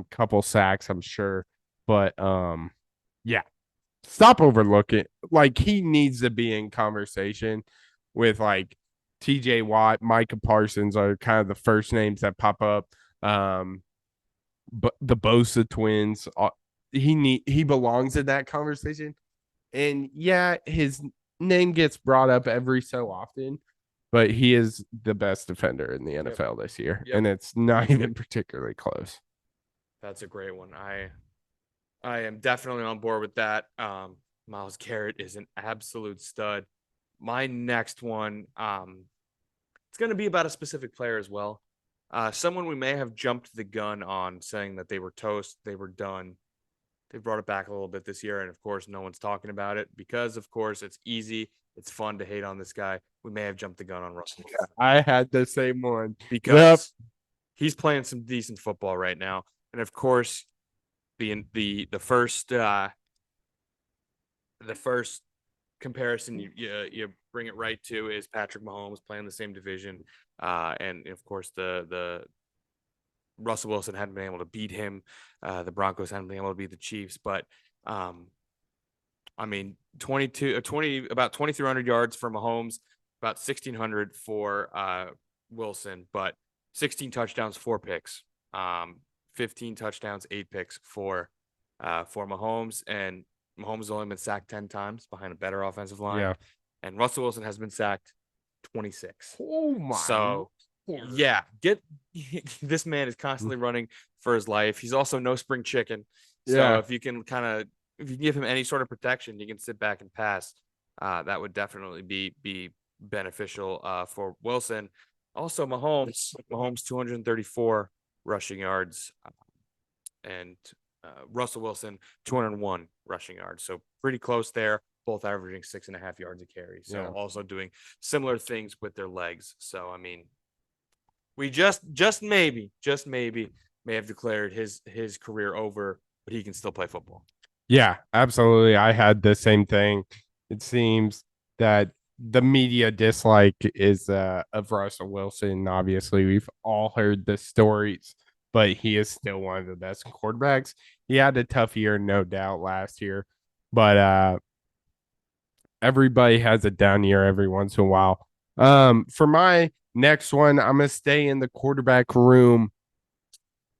couple sacks, I'm sure. But yeah, stop overlooking. Like he needs to be in conversation with like TJ Watt, Micah Parsons are kind of the first names that pop up. But the Bosa twins, he belongs in that conversation. And yeah, his name gets brought up every so often, but he is the best defender in the NFL this year,
Yep.
and it's not even particularly close.
That's a great one. I am definitely on board with that. Miles Garrett is an absolute stud. My next one, it's going to be about a specific player as well. Someone we may have jumped the gun on, saying that they were toast, they were done. They brought it back a little bit this year, and of course, no one's talking about it because, of course, it's easy. It's fun to hate on this guy. We may have jumped the gun on Russell
I had the same one. Yep.
because he's playing some decent football right now, and of course, the first comparison you bring it right to is Patrick Mahomes playing the same division, and of course the Russell Wilson hadn't been able to beat him. The Broncos hadn't been able to beat the Chiefs, but I mean, 20 about 2,300 yards for Mahomes, about 1,600 for Wilson, but 16 touchdowns, 4 picks, 15 touchdowns, 8 picks for Mahomes, and Mahomes has only been sacked 10 times behind a better offensive line,
Yeah.
and Russell Wilson has been sacked 26.
Oh my.
So yeah, get this man is constantly running for his life. He's also no spring chicken. So
Yeah.
if you can give him any sort of protection, you can sit back and pass. That would definitely be beneficial for Wilson. Also, Mahomes 234 rushing yards, and Russell Wilson 201 rushing yards. So pretty close there. Both averaging 6.5 yards a carry. So also doing similar things with their legs. So I mean, we just maybe may have declared his career over, but he can still play football.
Yeah, absolutely. I had the same thing. It seems that the media dislike is of Russell Wilson. Obviously, we've all heard the stories, but he is still one of the best quarterbacks. He had a tough year, no doubt, last year, but everybody has a down year every once in a while. For my next one, I'm gonna stay in the quarterback room.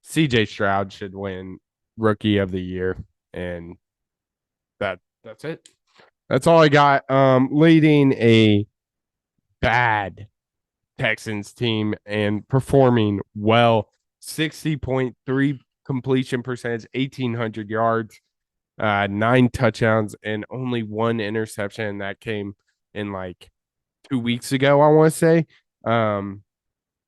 CJ Stroud should win rookie of the year, and that's it. That's all I got. Leading a bad Texans team and performing well. 60.3 completion percentage, 1,800 yards, 9 touchdowns, and only one interception. That came in like 2 weeks ago, I want to say.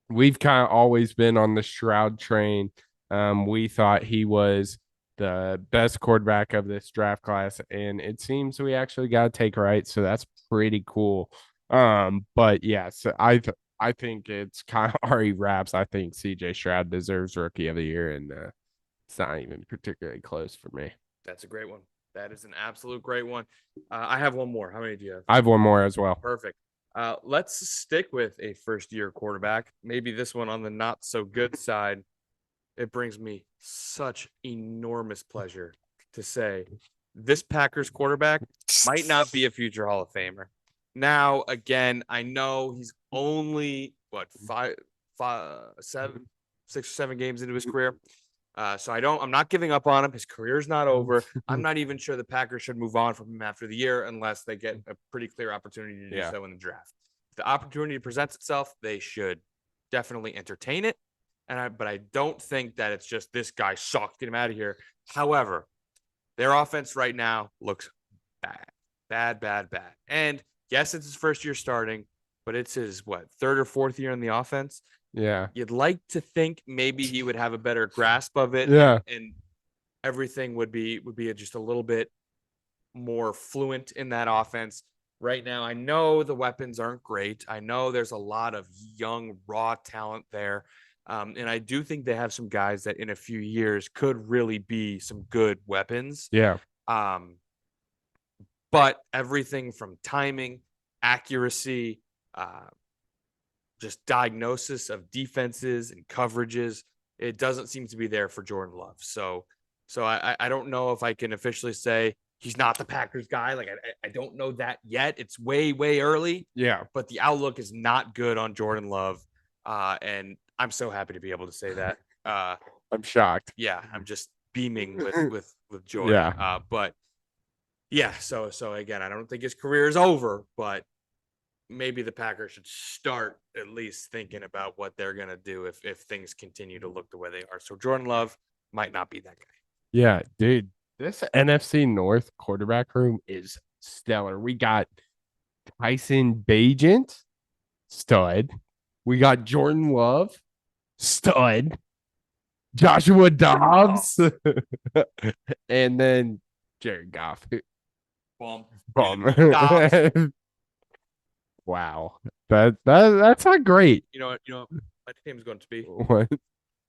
We've kind of always been on the Shroud train. We thought he was the best quarterback of this draft class, and it seems we actually got to take right. So that's pretty cool. But yes, I think it's kind of already wraps. I think CJ Stroud deserves rookie of the year, and it's not even particularly close for me.
That's a great one. That is an absolute great one. I have one more. How many do you have?
I have one more as well.
Perfect. Let's stick with a first year quarterback. Maybe this one on the not so good side. It brings me such enormous pleasure to say this Packers quarterback might not be a future Hall of Famer. Now, again, I know he's only 6 or 7 games into his career, So I'm not giving up on him. His career's not over. I'm not even sure the Packers should move on from him after the year unless they get a pretty clear opportunity to do so in the draft. If the opportunity presents itself, they should definitely entertain it. But I don't think that it's just this guy sucked, get him out of here. However, their offense right now looks bad. And yes, it's his first year starting, but it's his third or fourth year in the offense.
Yeah.
You'd like to think maybe he would have a better grasp of it.
Yeah.
And everything would be just a little bit more fluent in that offense. Right now, I know the weapons aren't great. I know there's a lot of young, raw talent there. And I do think they have some guys that in a few years could really be some good weapons.
Yeah.
But everything from timing, accuracy, just diagnosis of defenses and coverages, it doesn't seem to be there for Jordan Love. So I don't know if I can officially say he's not the Packers guy. Like I don't know that yet. It's way early.
Yeah.
But the outlook is not good on Jordan Love. And I'm so happy to be able to say that.
I'm shocked.
Yeah, I'm just beaming with joy.
Yeah.
But yeah, so again, I don't think his career is over, but maybe the Packers should start at least thinking about what they're gonna do if things continue to look the way they are. So Jordan Love might not be that guy.
Yeah, dude. This NFC North quarterback room is stellar. We got Tyson Bagent, stud. We got Jordan Love, stud. Joshua Dobbs, and then Jared Goff.
Bum.
Wow. That's not great.
You know what my team's going to be?
What?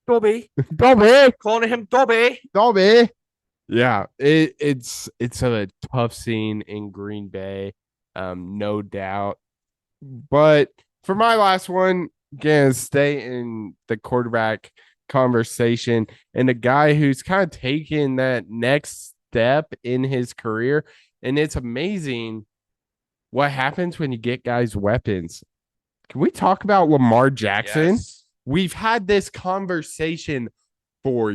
Dobby.
Dobby.
Calling him Dobby.
Dobby. Yeah, it's a tough scene in Green Bay, no doubt. But for my last one, gonna stay in the quarterback conversation, and a guy who's kind of taken that next step in his career, and it's amazing what happens when you get guys weapons. Can we talk about Lamar Jackson?
Yes.
We've had this conversation for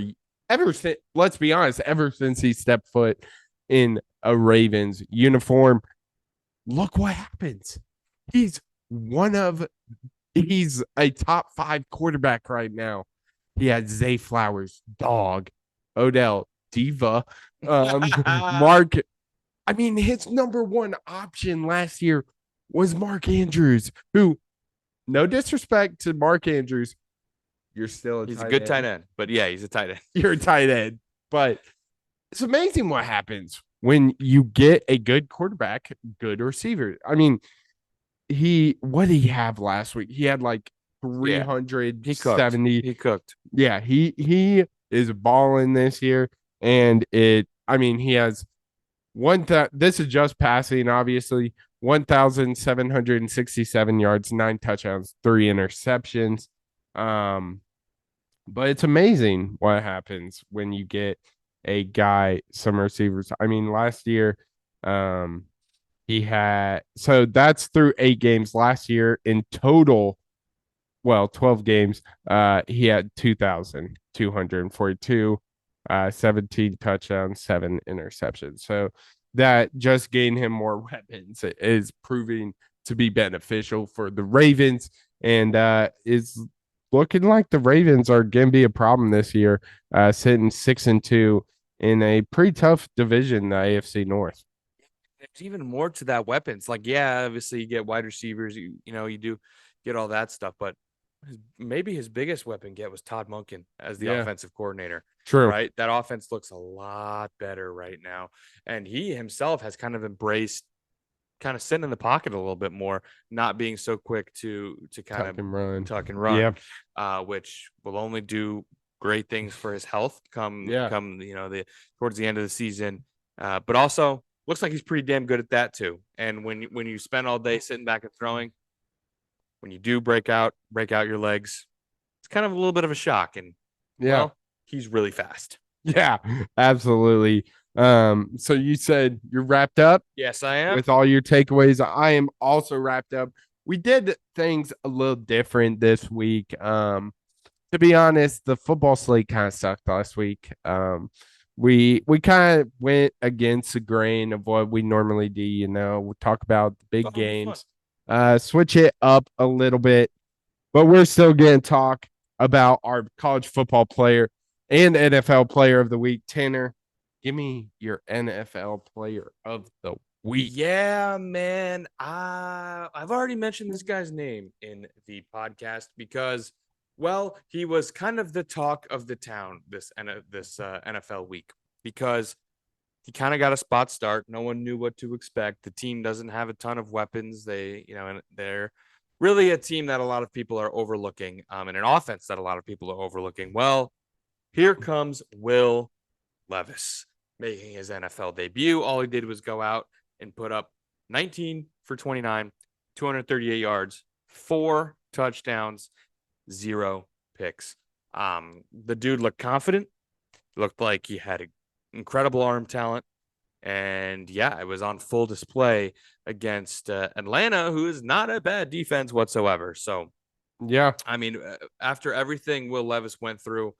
ever since, let's be honest, ever since he stepped foot in a Ravens uniform. Look what happens. He's a top 5 quarterback right now. He had Zay Flowers, dog, Odell, diva, Mark. I mean, his number one option last year was Mark Andrews, who, no disrespect to Mark Andrews, you're still
he's a good tight end, but yeah, he's a tight end.
You're a tight end, but it's amazing what happens when you get a good quarterback, good receiver. I mean, what did he have last week? He had like 370.
He cooked.
Yeah, he is balling this year, and he has this is just passing, obviously. 1,767 yards, 9 touchdowns, 3 interceptions. But it's amazing what happens when you get a guy, some receivers. I mean, last year, he had, so that's through 8 games. Last year in total, 12 games, he had 2,242, 17 touchdowns, 7 interceptions. So that just gained him more weapons. It is proving to be beneficial for the Ravens, and is looking like the Ravens are going to be a problem this year, sitting 6-2 in a pretty tough division, the AFC North.
There's even more to that weapons. Like, yeah, obviously you get wide receivers, you do get all that stuff, but maybe his biggest weapon was Todd Monken as the offensive coordinator.
True.
Right? That offense looks a lot better right now. And he himself has kind of embraced kind of sitting in the pocket a little bit more, not being so quick to kind
tuck
and run.
Yeah.
Which will only do great things for his health come towards the end of the season. But also looks like he's pretty damn good at that too. And when you spend all day sitting back and throwing, when you do break out your legs, it's kind of a little bit of a shock. And he's really fast.
Yeah, absolutely. So you said you're wrapped up?
Yes, I am.
With all your takeaways. I am also wrapped up. We did things a little different this week. To be honest, the football slate kind of sucked last week. We kind of went against the grain of what we normally do. We talk about the big
Thought it would be fun.
games, switch it up a little bit, but we're still going to talk about our college football player and NFL player of the week. Tanner, give me your NFL player of the week.
Yeah, man. I've already mentioned this guy's name in the podcast because, well, he was kind of the talk of the town this NFL week because he kind of got a spot start. No one knew what to expect. The team doesn't have a ton of weapons. And they're really a team that a lot of people are overlooking, and an offense that a lot of people are overlooking. Well, here comes Will Levis making his NFL debut. All he did was go out and put up 19 for 29, 238 yards, 4 touchdowns, 0 picks. The dude looked confident, looked like he had incredible arm talent. And yeah, it was on full display against Atlanta, who is not a bad defense whatsoever. So,
Yeah.
I mean, after everything Will Levis went through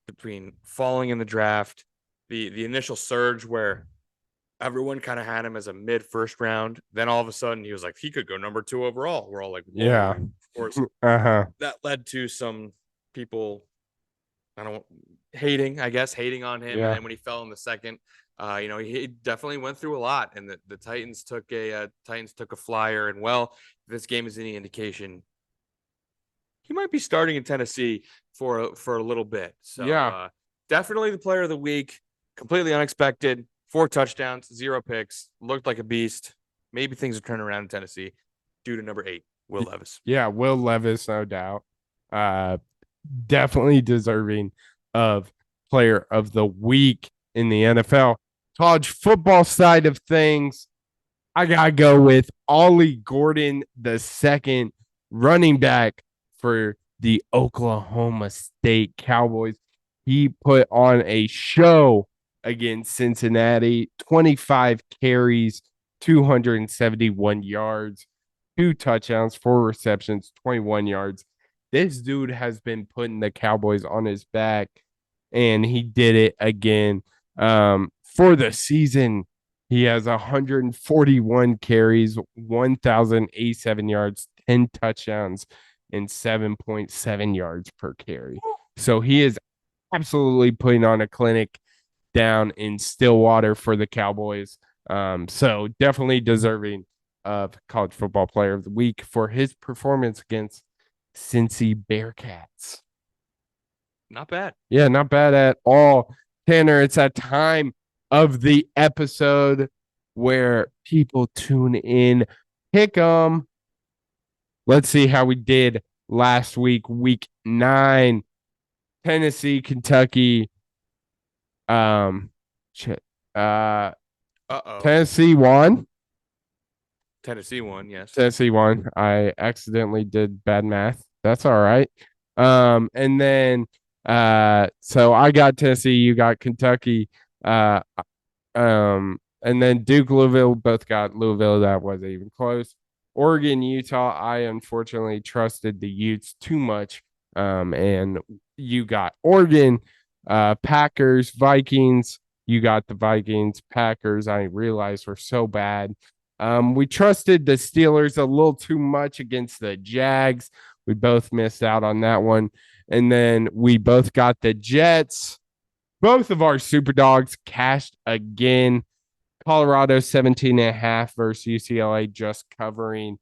between falling in the draft, the initial surge where everyone kind of had him as a mid first round, then all of a sudden he was like, he could go number 2 overall. We're all like, whoa.
Yeah.
Of course,
Uh-huh.
that led to some people, I don't hating, I guess, hating on him.
Yeah.
And then when he fell in the second, he definitely went through a lot, and the Titans took a flyer. And well, if this game is any indication, he might be starting in Tennessee for a little bit. So
Yeah.
definitely the player of the week. Completely unexpected. 4 touchdowns, 0 picks. Looked like a beast. Maybe things are turning around in Tennessee due to number 8, Will Levis.
Yeah, Will Levis, no doubt. Uh, Definitely deserving of player of the week in the NFL. College football side of things, I gotta go with Ollie Gordon, the second running back for the Oklahoma State Cowboys. He put on a show against Cincinnati, 25 carries, 271 yards, 2 touchdowns, 4 receptions, 21 yards. This dude has been putting the Cowboys on his back, and he did it again. For the season, he has 141 carries, 1,087 yards, 10 touchdowns, and 7.7 yards per carry. So he is absolutely putting on a clinic down in Stillwater for the Cowboys. So definitely deserving of college football player of the week for his performance against Cincy Bearcats.
Not bad.
Yeah, not bad at all. Tanner, it's that time of the episode where people tune in, pick them. Let's see how we did last week, week 9. Tennessee, Kentucky. Shit. Tennessee won.
Tennessee won, yes.
Tennessee won. I accidentally did bad math. That's all right. And then so I got Tennessee, you got Kentucky. And then Duke, Louisville, both got Louisville. That wasn't even close. Oregon, Utah. I unfortunately trusted the Utes too much. And you got Oregon, Packers, Vikings. You got the Vikings, Packers. I realized were so bad. We trusted the Steelers a little too much against the Jags. We both missed out on that one. And then we both got the Jets. Both of our super dogs cashed again. Colorado 17.5 versus UCLA, just covering.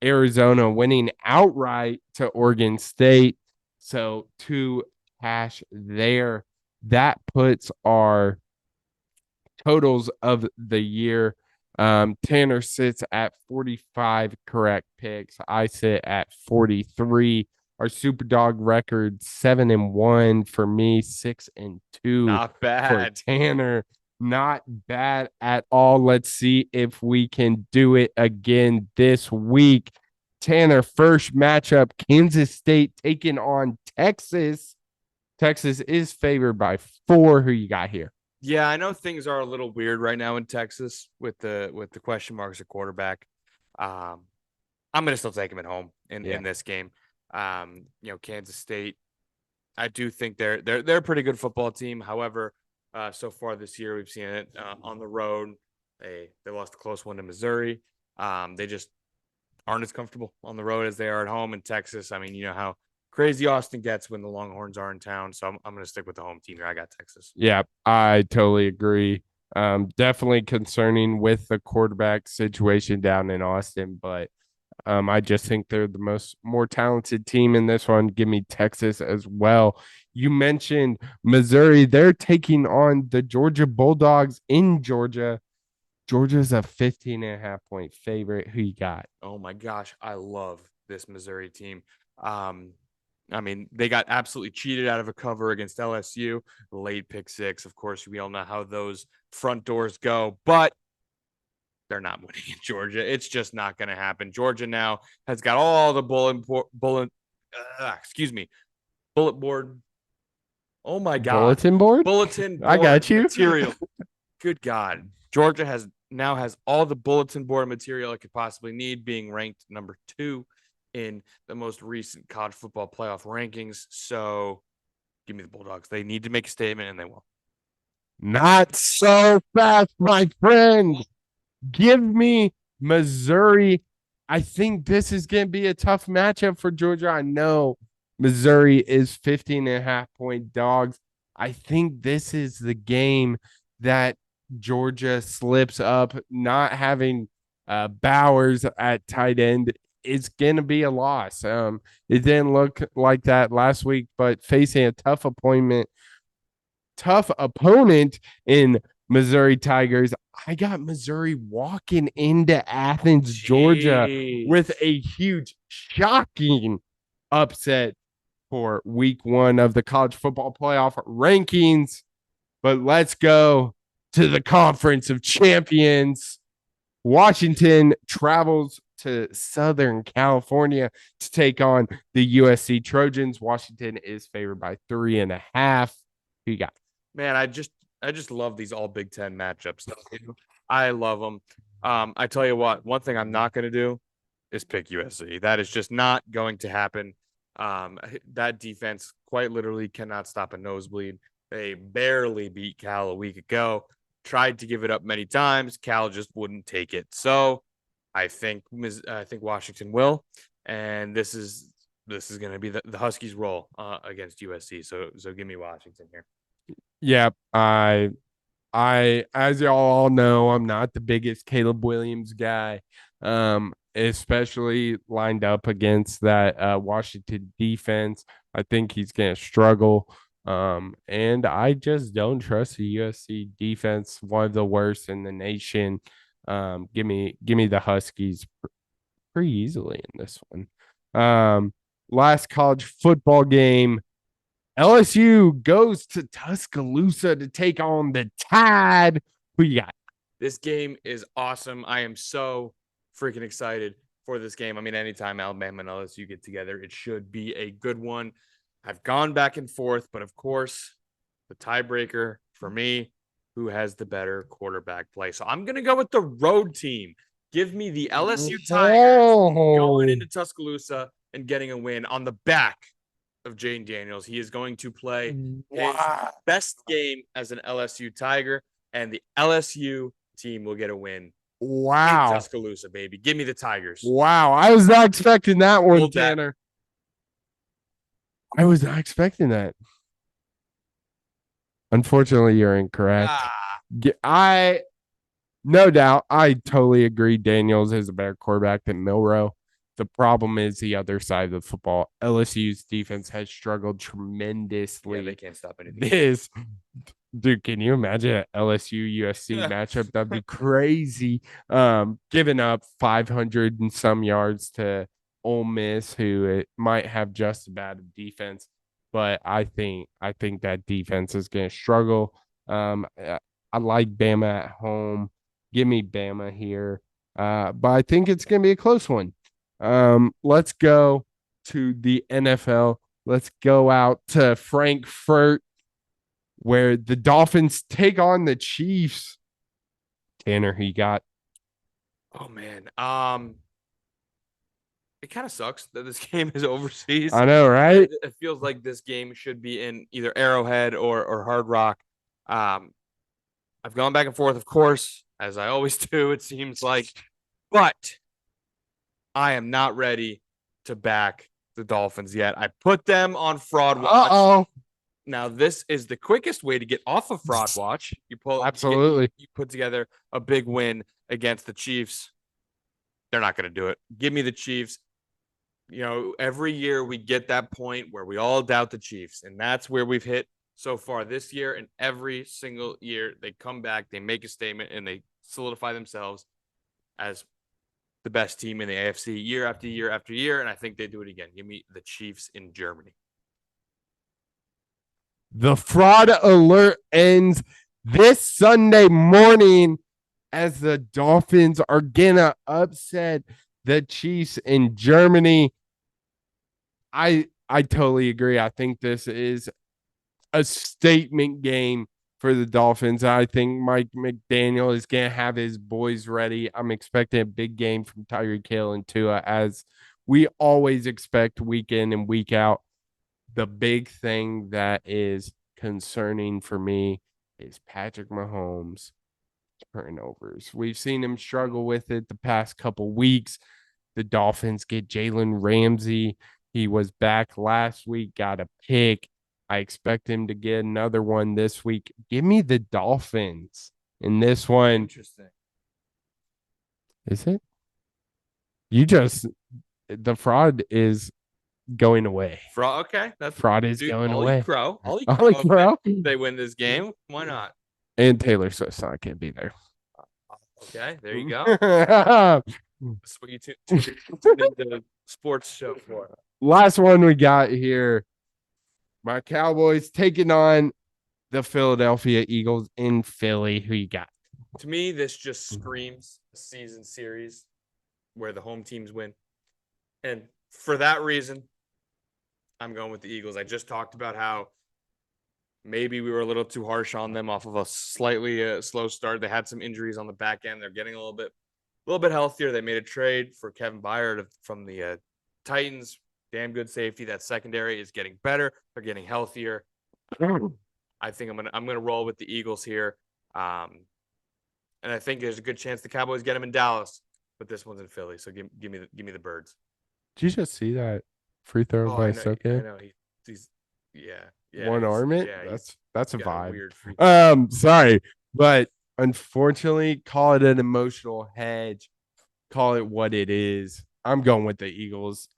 Arizona winning outright to Oregon State. So 2 cash there. That puts our totals of the year. Tanner sits at 45 correct picks. I sit at 43. Our super dog record 7-1 for me, 6-2
Not bad
for Tanner. Not bad at all. Let's see if we can do it again this week. Tanner, first matchup, Kansas State taking on Texas. Texas is favored by 4. Who you got here?
Yeah, I know things are a little weird right now in Texas with the question marks at quarterback. I'm gonna still take him at home in this game. Kansas State. I do think they're a pretty good football team. However, so far this year we've seen it on the road. They lost a close one to Missouri. They just aren't as comfortable on the road as they are at home in Texas. I mean, you know how crazy Austin gets when the Longhorns are in town. So I'm going to stick with the home team here. I got Texas.
Yeah, I totally agree. Definitely concerning with the quarterback situation down in Austin, but I just think they're the more talented team in this one. Give me Texas as well. You mentioned Missouri. They're taking on the Georgia Bulldogs in Georgia. Georgia's a 15.5 point favorite. Who you got?
Oh my gosh, I love this Missouri team. I mean, they got absolutely cheated out of a cover against LSU, late pick six. Of course, we all know how those front doors go, but they're not winning in Georgia. It's just not going to happen. Georgia now has got all the bullet board. Oh my God.
Bulletin board?
Bulletin board
I got you.
material. Good God. Georgia has all the bulletin board material it could possibly need, being ranked number 2 in the most recent college football playoff rankings. So give me the Bulldogs. They need to make a statement, and they will.
Not so fast, my friend. Give me Missouri. I think this is going to be a tough matchup for Georgia. I know Missouri is 15.5 point dogs. I think this is the game that Georgia slips up. Not having Bowers at tight end is going to be a loss. It didn't look like that last week, but facing a tough opponent in Missouri Tigers, I got Missouri walking into Athens, Georgia with a huge, shocking upset for week 1 of the college football playoff rankings. But let's go to the Conference of Champions. Washington travels to Southern California to take on the USC Trojans. Washington is favored by 3.5. Who you got?
Man, I just love these all Big Ten matchups. I love them. I tell you what, one thing I'm not going to do is pick USC. That is just not going to happen. That defense quite literally cannot stop a nosebleed. They barely beat Cal a week ago. Tried to give it up many times. Cal just wouldn't take it. So I think Washington will, and this is going to be the Huskies' role against USC. So give me Washington here.
Yeah, I as y'all all know, I'm not the biggest Caleb Williams guy. Especially lined up against that Washington defense. I think he's gonna struggle. And I just don't trust the USC defense, one of the worst in the nation. Give me the Huskies pretty easily in this one. Last college football game. LSU goes to Tuscaloosa to take on the Tide. Who you got?
This game is awesome. I am so freaking excited for this game. I mean, anytime Alabama and LSU get together, it should be a good one. I've gone back and forth, but of course, the tiebreaker for me, who has the better quarterback play. So I'm going to go with the road team. Give me the LSU Tigers going into Tuscaloosa and getting a win on the back of Jane Daniels. He is going to play his best game as an LSU Tiger, and the LSU team will get a win.
Wow.
In Tuscaloosa, baby. Give me the Tigers.
Wow. I was not expecting that one, Tanner. I was not expecting that. Unfortunately, you're incorrect. No doubt, I totally agree. Daniels is a better quarterback than Milroe. The problem is the other side of the football. LSU's defense has struggled tremendously.
Yeah, they can't stop anything.
Dude, can you imagine an LSU USC matchup? That'd be crazy. Giving up 500 and some yards to Ole Miss, who it might have just as bad a defense, but I think that defense is going to struggle. I like Bama at home. Give me Bama here, but I think it's going to be a close one. Let's go to the NFL. Let's go out to Frankfurt, where the Dolphins take on the Chiefs. Tanner, who you got?
Oh man. it kind of sucks that this game is overseas.
I know, right?
It feels like this game should be in either Arrowhead or Hard Rock. I've gone back and forth, of course, as I always do, it seems like, but I am not ready to back the Dolphins yet. I put them on fraud watch.
Uh-oh.
Now, this is the quickest way to get off of fraud watch.
Absolutely.
You put together a big win against the Chiefs. They're not going to do it. Give me the Chiefs. Every year we get that point where we all doubt the Chiefs, and that's where we've hit so far this year. And every single year they come back, they make a statement, and they solidify themselves as the best team in the AFC year after year after year. And I think they do it again. Give me the Chiefs in Germany.
The fraud alert ends this Sunday morning as the Dolphins are gonna upset the Chiefs in Germany. I totally agree. I think this is a statement game for the Dolphins. I think Mike McDaniel is gonna have his boys ready. I'm expecting a big game from Tyreek Hill and Tua, as we always expect week in and week out. The big thing that is concerning for me is Patrick Mahomes turnovers. We've seen him struggle with it the past couple weeks. The Dolphins get Jalen Ramsey. He was back last week, got a pick. I expect him to get another one this week. Give me the Dolphins in this one.
Interesting.
Is it? The fraud is going away.
Fraud, okay. That's
fraud is going away.
I'll eat
crow.
They win this game. Why not?
And Taylor Swift's not going to be there.
Okay, there you go. That's what you tuned into the sports show for.
Last one we got here. My Cowboys taking on the Philadelphia Eagles in Philly. Who you got?
To me, this just screams a season series where the home teams win. And for that reason, I'm going with the Eagles. I just talked about how maybe we were a little too harsh on them off of a slightly slow start. They had some injuries on the back end. They're getting a little bit healthier. They made a trade for Kevin Byard from the Titans. Damn good safety. That secondary is getting better. They're getting healthier. I think I'm gonna roll with the Eagles here. And I think there's a good chance the Cowboys get them in Dallas, but this one's in Philly. So give me the Birds.
Did you just see that free throw by Sokin?
I know he's
one arm it.
Yeah,
that's a vibe.
Weird free
sorry, but unfortunately, call it an emotional hedge. Call it what it is. I'm going with the Eagles.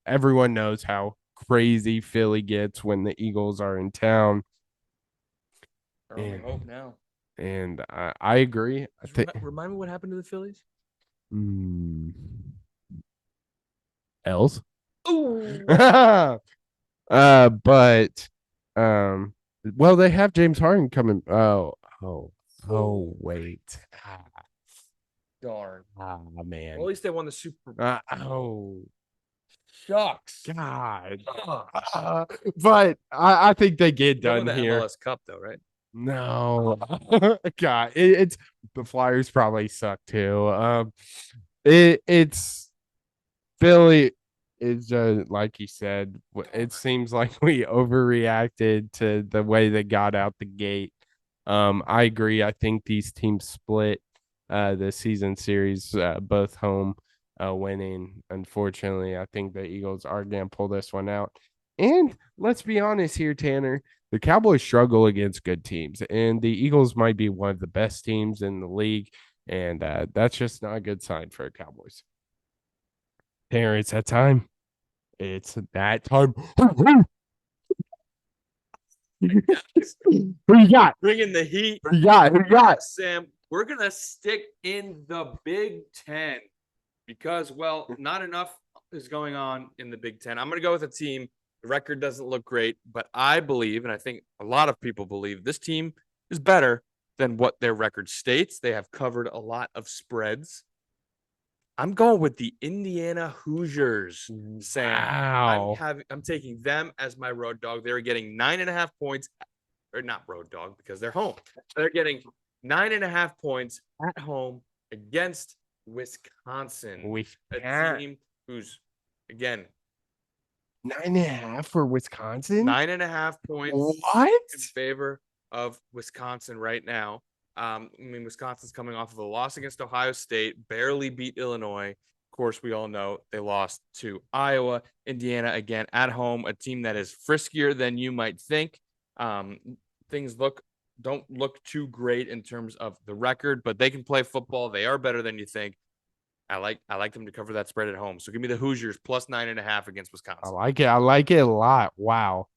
Everyone knows how crazy Philly gets when the Eagles are in town.
I hope now.
And I agree.
Remind me what happened to the Phillies?
L's.
Ooh.
But well, they have James Harden coming. Wait.
Darn.
Man.
Well, at least they won the Super Bowl. Shucks.
God. But I think they get done here.
MLS Cup, though, right?
No. God, it's the Flyers probably suck too. It's Philly is like you said. It seems like we overreacted to the way they got out the gate. I agree. I think these teams split the season series, both home winning. Unfortunately, I think the Eagles are going to pull this one out. And let's be honest here, Tanner. The Cowboys struggle against good teams, and the Eagles might be one of the best teams in the league, and that's just not a good sign for the Cowboys. Tanner, it's that time. It's that time. Who you got?
Bringing the heat.
Who you got?
Sam, we're going to stick in the Big Ten because, well, not enough is going on in the Big Ten. I'm going to go with a team. The record doesn't look great, but I believe, and I think a lot of people believe, this team is better than what their record states. They have covered a lot of spreads. I'm going with the Indiana Hoosiers, Sam.
Wow.
I'm taking them as my road dog. They're getting 9.5 points, or not road dog because they're home. They're getting 9.5 points at home against Wisconsin. A team who's Again,
9.5 for Wisconsin.
9.5 points
What?
in favor of Wisconsin right now. I mean, Wisconsin's coming off of a loss against Ohio State, barely beat Illinois. Of course, we all know they lost to Iowa. Indiana, again, at home, a team that is friskier than you might think. Things don't look too great in terms of the record, but they can play football. They are better than you think. I like them to cover that spread at home. So give me the Hoosiers plus 9.5 against
I
Wisconsin.
like it. I like it a lot. Wow.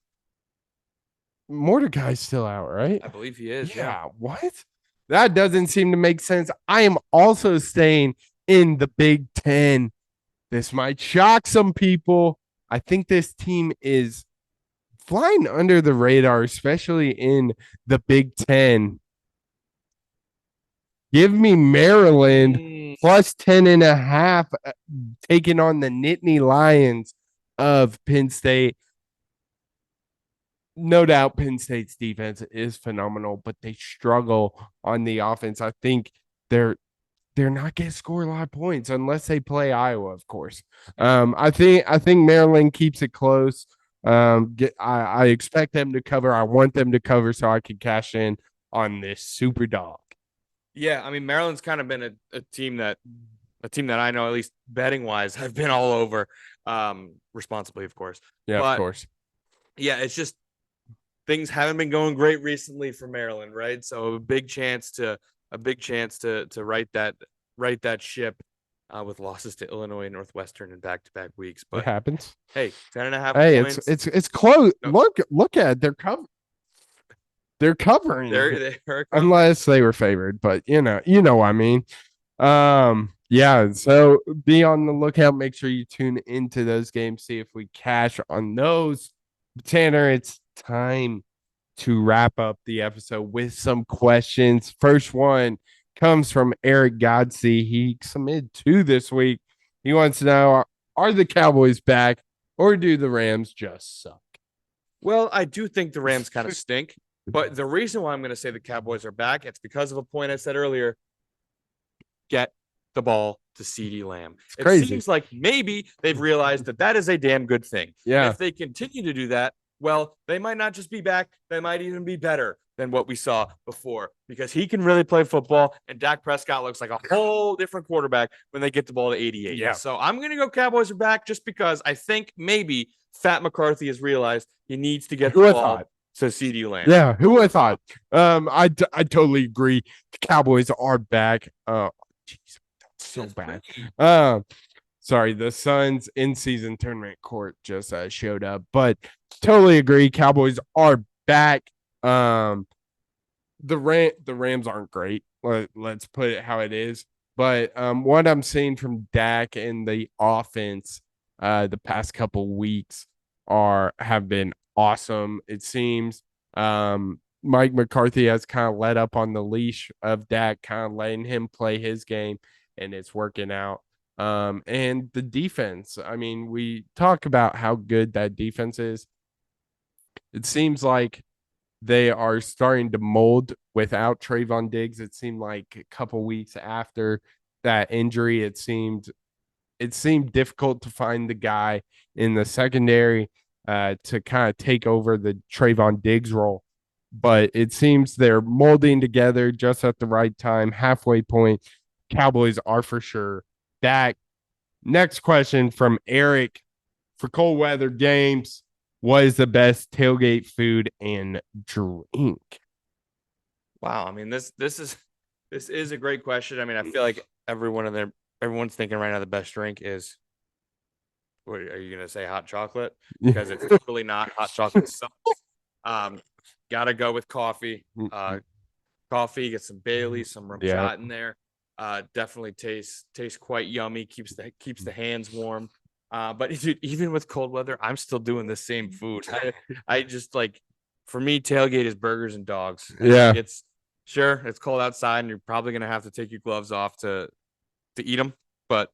Mordecai's still out, right?
I believe he is. Yeah.
Yeah. What? That doesn't seem to make sense. I am also staying in the Big Ten. This might shock some people. I think this team is flying under the radar, especially in the Big Ten. Give me Maryland plus 10.5, taking on the Nittany Lions of Penn State. No doubt Penn State's defense is phenomenal, but they struggle on the offense. I think they're not going to score a lot of points unless they play Iowa, of course. I think Maryland keeps it close. I expect them to cover. I want them to cover so I can cash in on this super dog.
Yeah, I mean Maryland's kind of been a team that I know, at least betting wise, I've been all over, responsibly, of course.
Yeah,
but,
of course.
Yeah, it's just things haven't been going great recently for Maryland, right? So a big chance to right that ship, with losses to Illinois and Northwestern in back-to-back weeks.
It
But
happens.
hey, 10.5
Hey,
points.
it's close.
No.
Look at it. They're covering.
They're
unless they were favored, but you know what I mean. Yeah, so be on the lookout. Make sure you tune into those games, see if we cash on those. Tanner, it's time to wrap up the episode with some questions. First one comes from Eric Godsey. He submitted two this week. He wants to know, are the Cowboys back or do the Rams just suck?
Well, I do think the Rams kind of stink, but the reason why I'm going to say the Cowboys are back, it's because of a point I said earlier. Get the ball to CeeDee Lamb. It
crazy.
Seems like maybe they've realized that is a damn good thing.
Yeah.
And if they continue to do that, well, they might not just be back, they might even be better than what we saw before, because he can really play football, and Dak Prescott looks like a whole different quarterback when they get the ball to 88.
Yeah.
So I'm going to go Cowboys are back, just because I think maybe Fat McCarthy has realized he needs to get the ball to CeeDee Lamb.
Yeah, who would have thought? I totally agree. The Cowboys are back. Jeez, that's so bad. Sorry, the Suns in-season tournament court just showed up, but totally agree. Cowboys are back. The Rams aren't great. Let's put it how it is. But what I'm seeing from Dak and the offense the past couple weeks have been awesome. It seems Mike McCarthy has kind of let up on the leash of Dak, kind of letting him play his game, and it's working out. And the defense, I mean, we talk about how good that defense is. It seems like they are starting to mold without Trayvon Diggs. It seemed like a couple weeks after that injury, it seemed difficult to find the guy in the secondary to kind of take over the Trayvon Diggs role. But it seems they're molding together just at the right time, halfway point. Cowboys are for sure back. Next question from Eric. For cold weather games, what is the best tailgate food and drink?
Wow, I mean this is a great question. I mean, I feel like everyone's thinking right now the best drink is, what are you gonna say, hot chocolate? Because it's totally not. Hot chocolate sucks. Gotta go with coffee. Coffee, get some Bailey, some rum shot in there. Definitely tastes quite yummy. Keeps the hands warm. But dude, even with cold weather, I'm still doing the same food. I just like, for me, tailgate is burgers and dogs.
Yeah,
it's cold outside, and you're probably gonna have to take your gloves off to eat them. But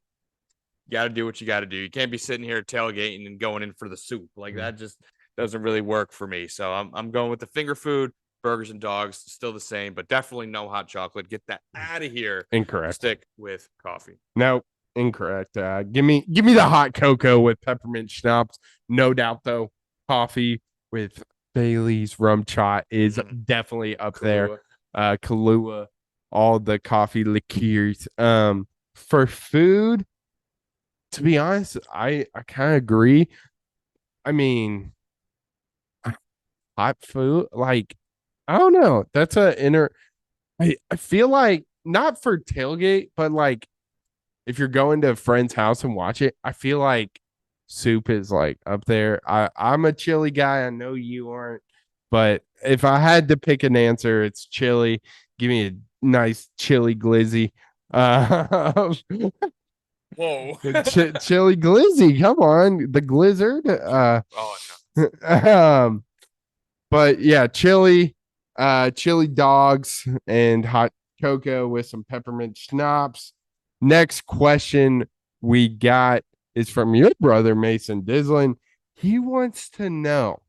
you got to do what you got to do. You can't be sitting here tailgating and going in for the soup. Like, that just doesn't really work for me. So I'm going with the finger food. Burgers and dogs, still the same, but definitely no hot chocolate. Get that out of here.
Incorrect.
Stick with coffee.
Now, Incorrect. Give me the hot cocoa with peppermint schnapps. No doubt though, coffee with Bailey's rum chai is definitely up there.
Kahlua.
Kahlua, all the coffee liqueurs. For food, to be honest, I kind of agree. I mean, hot food, like I don't know. That's a inner. I feel like not for tailgate, but like if you're going to a friend's house and watch it, I feel like soup is like up there. I'm a chili guy. I know you aren't, but if I had to pick an answer, it's chili. Give me a nice chili glizzy.
Whoa.
Chili glizzy. Come on, the glizzard.
Oh
Um, but yeah, chili dogs and hot cocoa with some peppermint schnapps. Next question we got is from your brother, Mason Dislin. He wants to know,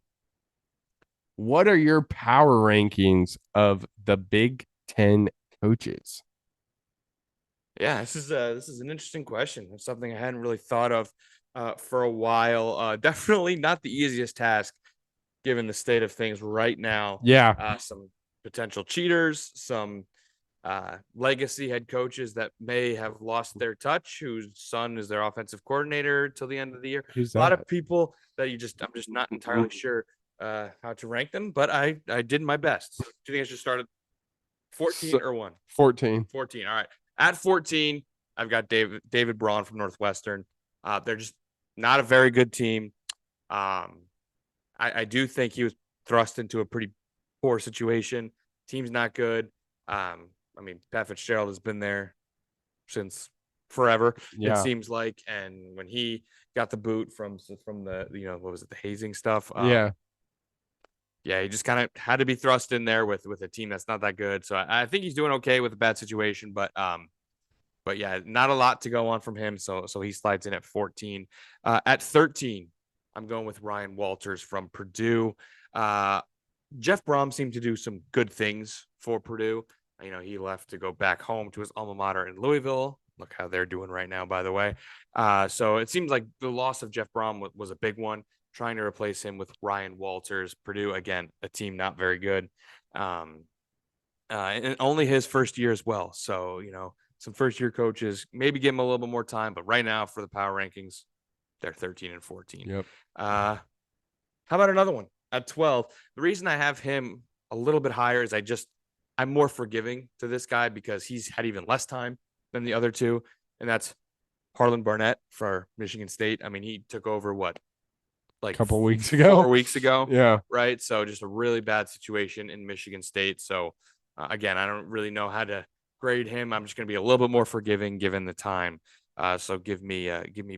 what are your power rankings of the Big Ten coaches?
Yeah, this is an interesting question. It's something I hadn't really thought of for a while. Definitely not the easiest task given the state of things right now.
Yeah.
Some potential cheaters, some legacy head coaches that may have lost their touch, whose son is their offensive coordinator till the end of the year.
Who's
A lot
that?
of people that I'm just not entirely sure how to rank them, but I did my best. Do you think I should start at 14 or 1?
14.
14. All right. At 14, I've got David Braun from Northwestern. They're just not a very good team. I do think he was thrust into a pretty poor situation. Team's not good. I mean, Pat Fitzgerald has been there since forever, it
Yeah.
seems like. And when he got the boot from the, what was it, the hazing stuff?
Yeah.
Yeah, he just kind of had to be thrust in there with a team that's not that good. So I think he's doing okay with a bad situation, but yeah, not a lot to go on from him. So he slides in at 14. At 13, I'm going with Ryan Walters from Purdue. Jeff Brom seemed to do some good things for Purdue. He left to go back home to his alma mater in Louisville. Look how they're doing right now, by the way. So it seems like the loss of Jeff Brom was a big one. Trying to replace him with Ryan Walters. Purdue, again, a team not very good. And only his first year as well. So, some first year coaches, maybe give him a little bit more time. But right now, for the power rankings, they're 13 and 14.
Yep.
How about another one at 12? The reason I have him a little bit higher is I'm more forgiving to this guy because he's had even less time than the other two. And that's Harlan Barnett for Michigan State. I mean, he took over like
a couple weeks ago.
4 weeks ago.
Yeah.
Right. So just a really bad situation in Michigan State. So again, I don't really know how to grade him. I'm just going to be a little bit more forgiving given the time. So give me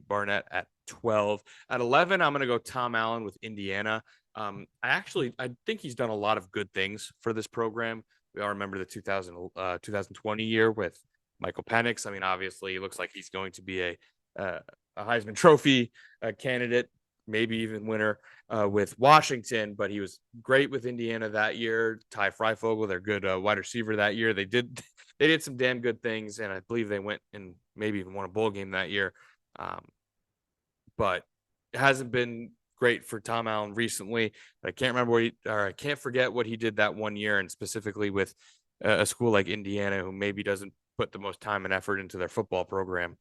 Barnett at 12. At 11, I'm going to go Tom Allen with Indiana. I think he's done a lot of good things for this program. We all remember the 2020 year with Michael Penix. I mean, obviously, it looks like he's going to be a Heisman Trophy candidate, maybe even winner with Washington, but he was great with Indiana that year. Ty Freifogel, their good wide receiver that year. They did some damn good things, and I believe they went and maybe even won a bowl game that year. But it hasn't been great for Tom Allen recently. But I can't remember I can't forget what he did that one year, and specifically with a school like Indiana, who maybe doesn't put the most time and effort into their football program.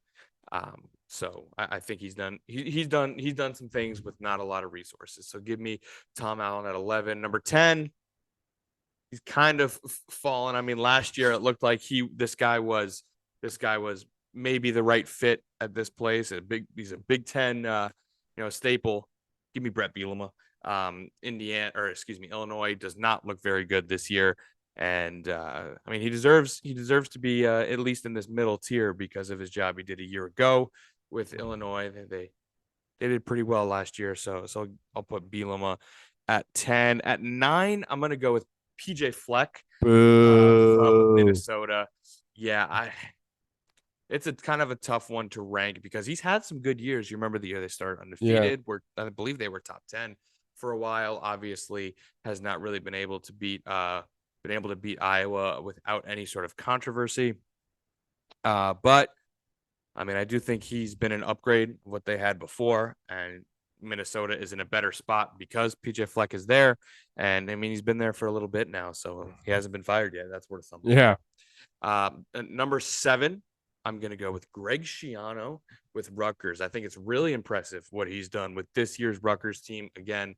So I think he's done some things with not a lot of resources. So give me Tom Allen at 11. Number 10, he's kind of fallen. I mean, last year it looked like this guy was maybe the right fit at this place. He's a Big Ten staple. Give me Brett Bielema. Illinois does not look very good this year. And I mean, he deserves to be at least in this middle tier because of his job he did a year ago with Illinois. They did pretty well last year, so I'll put Bielema at 10. At 9, I'm gonna go with PJ Fleck from Minnesota. Yeah, it's a kind of a tough one to rank because he's had some good years. You remember the year they started undefeated, where I believe they were top 10 for a while. Obviously, has not really been able to beat Iowa without any sort of controversy. But I mean, I do think he's been an upgrade of what they had before, and Minnesota is in a better spot because PJ Fleck is there. And I mean, he's been there for a little bit now, so he hasn't been fired yet. That's worth something.
Yeah.
Number 7, I'm going to go with Greg Schiano with Rutgers. I think it's really impressive what he's done with this year's Rutgers team. Again,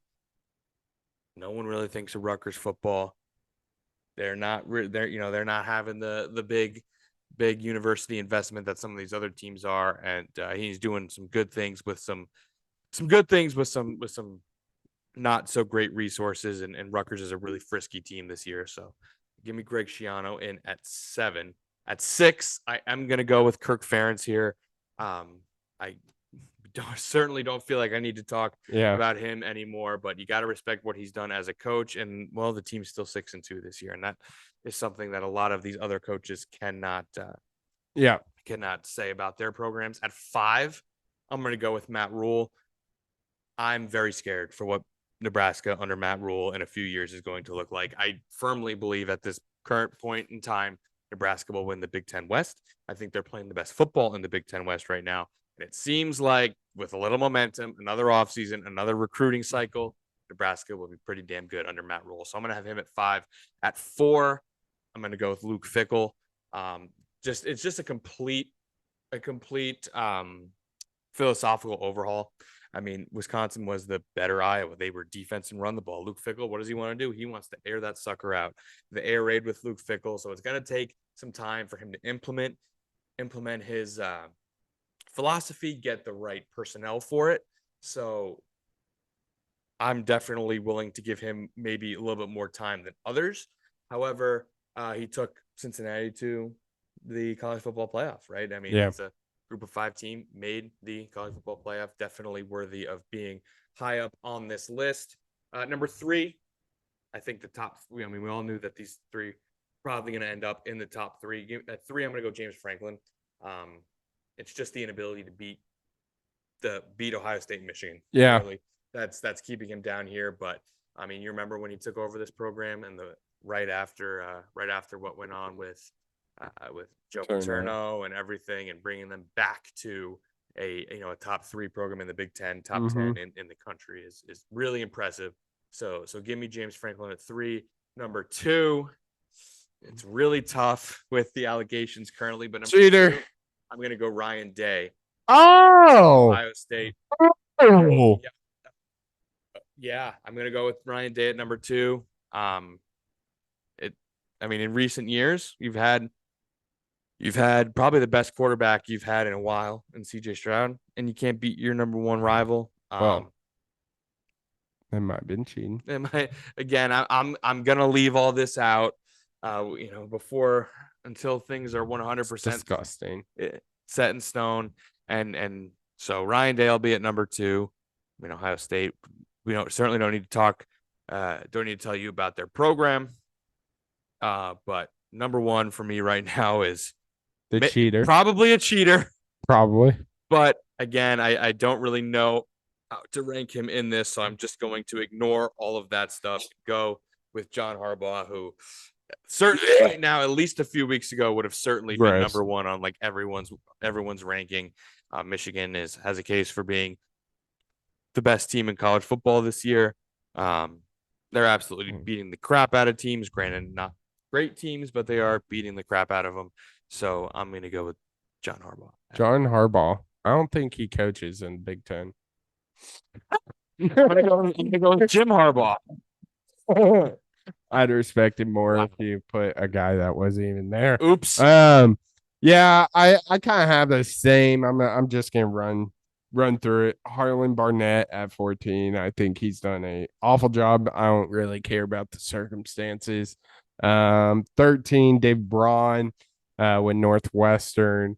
no one really thinks of Rutgers football. They're not they're not having the big university investment that some of these other teams are, and he's doing some good things with some not so great resources, and Rutgers is a really frisky team this year. So give me Greg Schiano in at 7. At 6, I am going to go with Kirk Ferentz here. I certainly don't feel like I need to talk about him anymore, but you got to respect what he's done as a coach. And well, the team's still 6-2 this year, and that is something that a lot of these other coaches cannot say about their programs. At 5, I'm going to go with Matt Rule. I'm very scared for what Nebraska under Matt Rule in a few years is going to look like. I firmly believe at this current point in time, Nebraska will win the Big Ten West. I think they're playing the best football in the Big Ten West right now. And it seems like with a little momentum, another offseason, another recruiting cycle, Nebraska will be pretty damn good under Matt Rule. So I'm going to have him at 5. At 4, I'm going to go with Luke Fickell. It's just a complete philosophical overhaul. I mean, Wisconsin was the better Iowa. They were defense and run the ball. Luke Fickell, what does he want to do? He wants to air that sucker out. The air raid with Luke Fickell. So it's going to take some time for him to implement his philosophy, get the right personnel for it. So I'm definitely willing to give him maybe a little bit more time than others. However, he took Cincinnati to the college football playoff, right? I mean, it's a group of 5 team, made the college football playoff, definitely worthy of being high up on this list. Number 3, I think the top, we all knew that these 3 probably going to end up in the top 3. At 3, I'm going to go James Franklin. It's just the inability to beat Ohio State and Michigan.
Yeah.
Really, that's keeping him down here. But I mean, you remember when he took over this program and right after what went on with Joe Paterno and everything, and bringing them back to a top 3 program in the Big Ten, top 10 in the country is really impressive. So give me James Franklin at 3. Number 2, it's really tough with the allegations currently, but number 2, I'm going to go Ryan Day.
Oh,
Ohio State.
Oh.
Yeah, I'm going to go with Ryan Day at number 2. In recent years, you've had probably the best quarterback you've had in a while in CJ Stroud, and you can't beat your number 1 rival.
Well, that might have been cheating.
Again, I'm gonna leave all this out. Until things are 100%
disgusting,
set in stone, and so Ryan Day will be at number 2. Ohio State. We certainly don't need to talk. Don't need to tell you about their program. But number 1 for me right now is
the cheater.
Probably a cheater.
Probably.
But again, I don't really know how to rank him in this, so I'm just going to ignore all of that stuff. Go with John Harbaugh, who certainly right now, at least a few weeks ago, would have certainly been number 1 on like everyone's ranking. Michigan has a case for being the best team in college football this year. They're absolutely beating the crap out of teams. Granted, not great teams, but they are beating the crap out of them. So I'm going to go with John Harbaugh.
John Harbaugh. I don't think he coaches in Big Ten.
I'm going to go with Jim Harbaugh.
I'd respect him more if you put a guy that wasn't even there.
Oops.
Yeah, I kind of have the same. I'm just gonna run through it. Harlan Barnett at 14. I think he's done a awful job. I don't really care about the circumstances. 13, Dave Braun with Northwestern.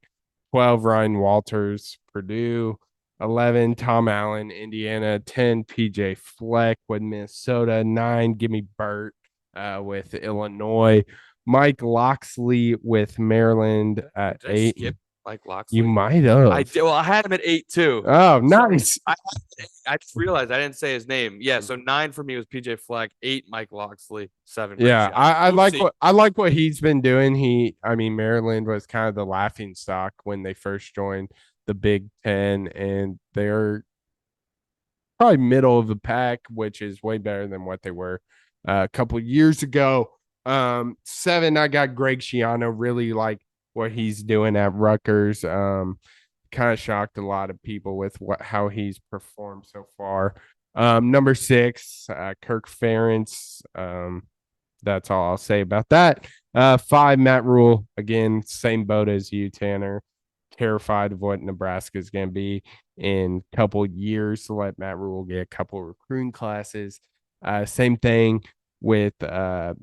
12, Ryan Walters, Purdue. 11, Tom Allen, Indiana. 10, PJ Fleck with Minnesota. 9, Gimme Burt with Illinois. Mike Loxley with Maryland at 8.
Mike
You
Loxley.
might have.
I did. Well, I had him at 8 too.
Oh,
So
nice.
I just realized I didn't say his name. Yeah, so 9 for me was PJ Fleck, 8 Mike Loxley, 7 Greg
Yeah,
Schiano. Oopsie.
I like what he's been doing. I mean, Maryland was kind of the laughing stock when they first joined the Big Ten, and they're probably middle of the pack, which is way better than what they were a couple years ago. 7, I got Greg Schiano. Really like what he's doing at Rutgers. Kind of shocked a lot of people with how he's performed so far. Number 6, Kirk Ferentz. That's all I'll say about that. 5, Matt Rule. Again, same boat as you, Tanner. Terrified of what Nebraska is going to be in a couple years to let Matt Rule get a couple recruiting classes. Same thing with the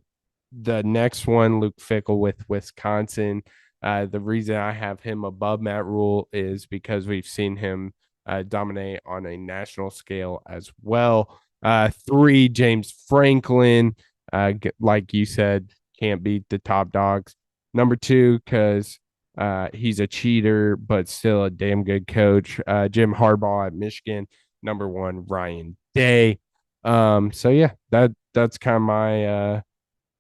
next one, Luke Fickell with Wisconsin. The reason I have him above Matt Rule is because we've seen him dominate on a national scale as well. 3, James Franklin. Like you said, can't beat the top dogs. Number 2, because he's a cheater, but still a damn good coach. Jim Harbaugh at Michigan. Number 1, Ryan Day. So yeah, that's kind of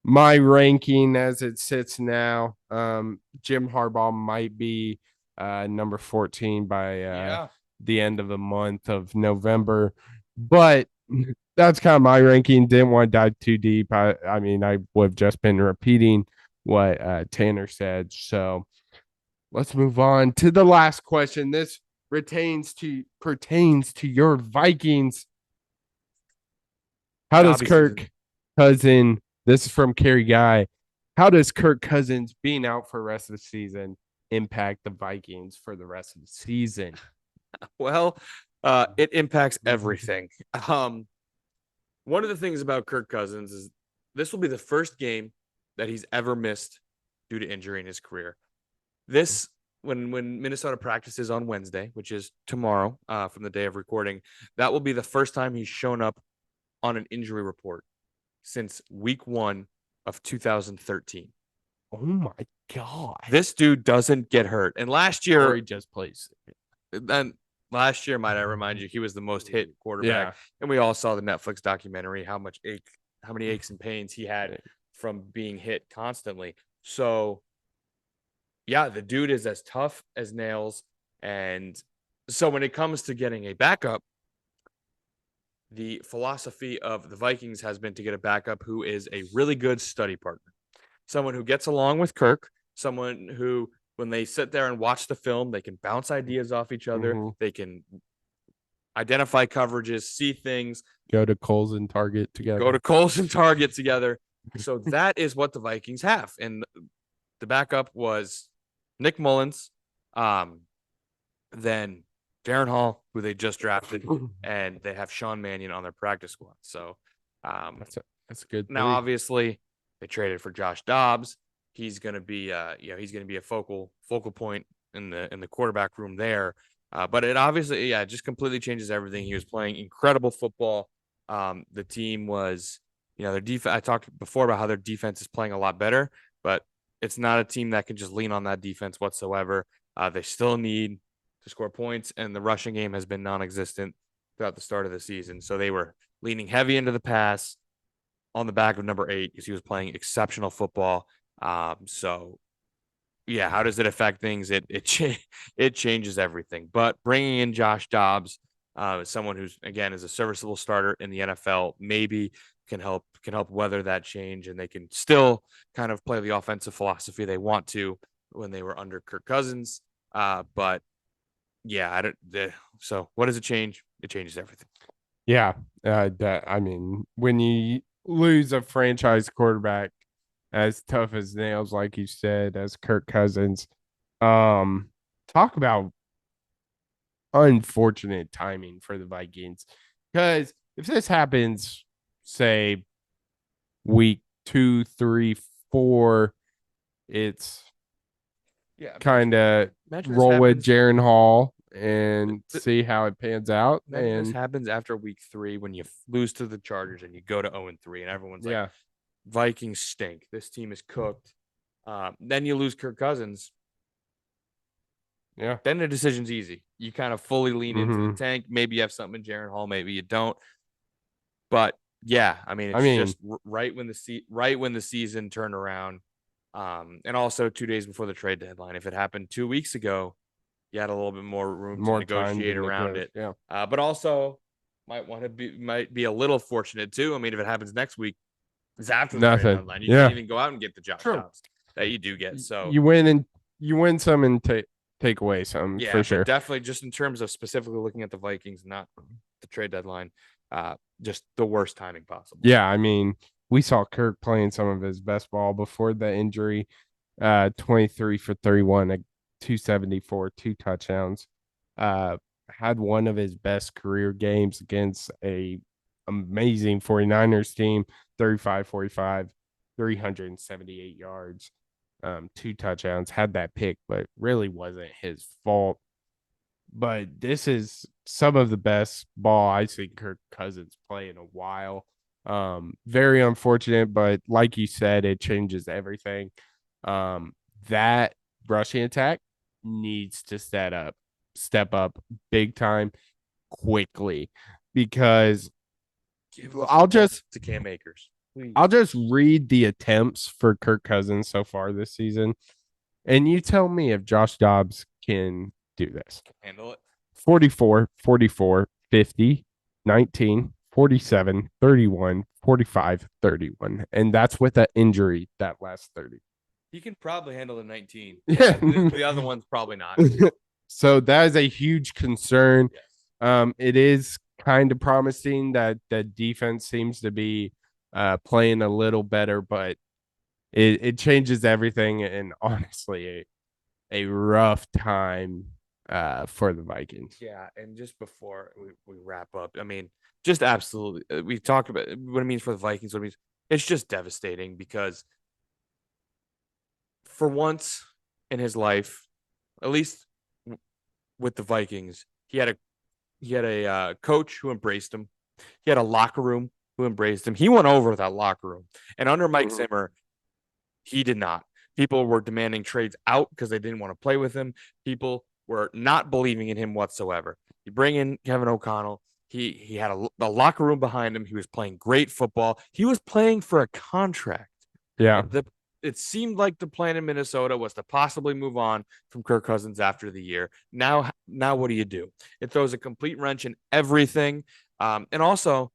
my ranking as it sits now. Jim Harbaugh might be number 14 by the end of the month of November, but that's kind of my ranking. Didn't want to dive too deep. I mean, I would have just been repeating what Tanner said. So let's move on to the last question. This pertains to your Vikings. How does Kirk Cousin? This is from Kerry Guy. How does Kirk Cousins being out for the rest of the season impact the Vikings for the rest of the season?
Well, it impacts everything. One of the things about Kirk Cousins is this will be the first game that he's ever missed due to injury in his career. This, when Minnesota practices on Wednesday, which is tomorrow from the day of recording, that will be the first time he's shown up on an injury report since week 1 of 2013.
Oh my God.
This dude doesn't get hurt. And last year,
or he just plays.
Then last year, might I remind you, he was the most hit quarterback.
Yeah.
And we all saw the Netflix documentary, how many aches and pains he had from being hit constantly. So yeah, the dude is as tough as nails. And so when it comes to getting a backup, the philosophy of the Vikings has been to get a backup who is a really good study partner, someone who gets along with Kirk, someone who, when they sit there and watch the film, they can bounce ideas off each other.
Mm-hmm.
They can identify coverages, see things,
go to Coles and Target together.
So that is what the Vikings have. And the backup was Nick Mullins, then Darren Hall, who they just drafted, and they have Sean Mannion on their practice squad. So
that's good.
Now, obviously, they traded for Josh Dobbs. He's going to be, he's going to be a focal point in the quarterback room there. But it obviously, it just completely changes everything. He was playing incredible football. The team was, their defense. I talked before about how their defense is playing a lot better, but it's not a team that can just lean on that defense whatsoever. They still need to score points, and the rushing game has been non-existent throughout the start of the season. So they were leaning heavy into the pass on the back of number 8 because he was playing exceptional football. So yeah, how does it affect things? It changes everything. But bringing in Josh Dobbs, someone who's, again, is a serviceable starter in the NFL, maybe can help weather that change, and they can still kind of play the offensive philosophy they want to when they were under Kirk Cousins. But yeah, so what does it change? It changes everything.
Yeah, I mean, when you lose a franchise quarterback as tough as nails, like you said, as Kirk Cousins, talk about unfortunate timing for the Vikings. Because if this happens, say week 2, 3, 4, it's kind of roll with Jaron Hall and see how it pans out.
And this happens after week 3 when you lose to the Chargers and you go to 0-3, and everyone's like, Vikings stink. This team is cooked. Then you lose Kirk Cousins.
Yeah.
then the decision's easy. You kind of fully lean into the
Mm-hmm.
tank. Maybe you have something in Jaron Hall, maybe you don't. But yeah, I mean,
I
it's
mean,
just right when the season turned around, and also 2 days before the trade deadline. If it happened 2 weeks ago, you had a little bit more room to
more time to
negotiate around
negotiate.
it.
Yeah.
But also might be a little fortunate too. I mean, if it happens next week, it's after the trade
Nothing.
deadline. You can't
Yeah.
even go out and get the
True.
jobs that you do get. So
You win and you win some and take away some
yeah,
for
but
sure.
definitely just in terms of specifically looking at the Vikings, not the trade deadline, just the worst timing possible.
Yeah, I mean, we saw Kirk playing some of his best ball before the injury. 23 for 31, 274, 2 touchdowns. Had one of his best career games against a amazing 49ers team, 35-45, 378 yards, 2 touchdowns. Had that pick, but really wasn't his fault. But this is some of the best ball I've seen Kirk Cousins play in a while. Very unfortunate, but like you said, it changes everything. That rushing attack needs to step up big time quickly because I'll just
to Cam Akers. Please.
I'll just read the attempts for Kirk Cousins so far this season, and you tell me if Josh Dobbs can do this.
Handle it.
44, 44, 50, 19, 47, 31, 45, 31. And that's with an injury that last 30.
He can probably handle the 19.
Yeah.
The other one's probably not.
So that is a huge concern.
Yes.
It is kind of promising that the defense seems to be playing a little better, but it changes everything. And honestly, a rough time for the Vikings.
Yeah, and just before we wrap up, I mean, just absolutely, we talked about what it means for the Vikings. What it means, it's just devastating because for once in his life, at least with the Vikings, he had a coach who embraced him. He had a locker room who embraced him. He went over that locker room, and under Mike Zimmer, he did not. People were demanding trades out because they didn't want to play with him. People were not believing in him whatsoever. You bring in Kevin O'Connell. He had a locker room behind him. He was playing great football. He was playing for a contract.
Yeah.
It seemed like the plan in Minnesota was to possibly move on from Kirk Cousins after the year. Now what do you do? It throws a complete wrench in everything. And also,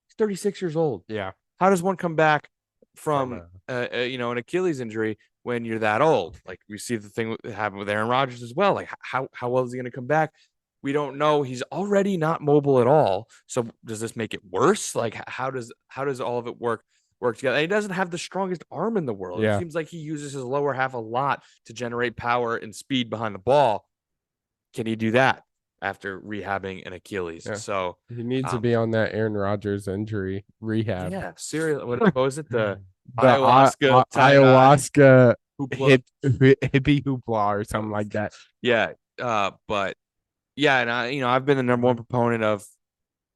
he's 36 years old.
Yeah.
How does one come back from an Achilles injury when you're that old? Like we see the thing that happened with Aaron Rodgers as well. Like how well is he going to come back? We don't know. He's already not mobile at all. So does this make it worse? Like how does all of it work together? And he doesn't have the strongest arm in the world.
Yeah.
It seems like he uses his lower half a lot to generate power and speed behind the ball. Can he do that after rehabbing an Achilles?
Yeah.
So
he needs to be on that Aaron Rodgers injury rehab.
Yeah, seriously. What was it? The
ayahuasca hippie hoopla or something like that.
Yeah. But yeah, and I've been the number one proponent of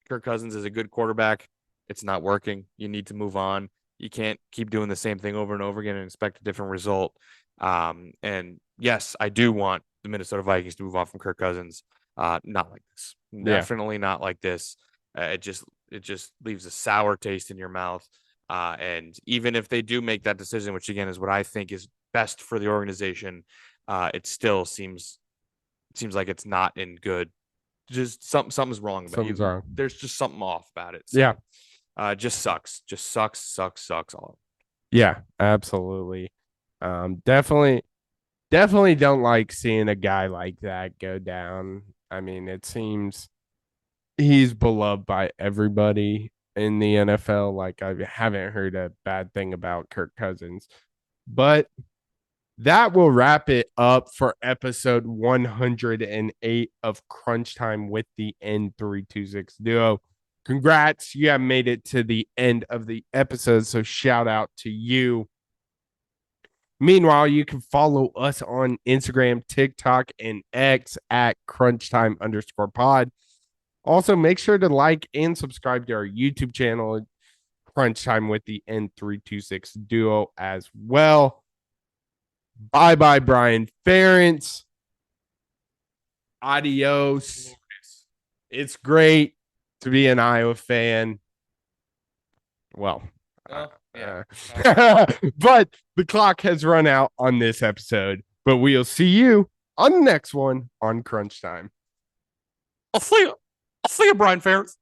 Kirk Cousins as a good quarterback. It's not working. You need to move on. You can't keep doing the same thing over and over again and expect a different result. And yes, I do want the Minnesota Vikings to move on from Kirk Cousins. Not like this. Definitely not like this. It just leaves a sour taste in your mouth. And even if they do make that decision, which again is what I think is best for the organization, it still seems like it's not in good. Just something's wrong about
Something's
you.
wrong.
There's just something off about it. So, just sucks. Just sucks all.
Yeah, absolutely. Definitely don't like seeing a guy like that go down. I mean, it seems he's beloved by everybody in the NFL. Like I haven't heard a bad thing about Kirk Cousins. But that will wrap it up for episode 108 of Crunch Time with the N326 Duo. Congrats, you have made it to the end of the episode, so shout out to you. Meanwhile, you can follow us on Instagram, TikTok, and X at crunchtime_pod. Also, make sure to like and subscribe to our YouTube channel, Crunch Time with the N326 Duo as well. Bye-bye, Brian Ferentz. Adios. It's great to be an Iowa fan. Well,
yeah.
but the clock has run out on this episode. But we'll see you on the next one on Crunch Time.
I'll see you, Brian Ferentz.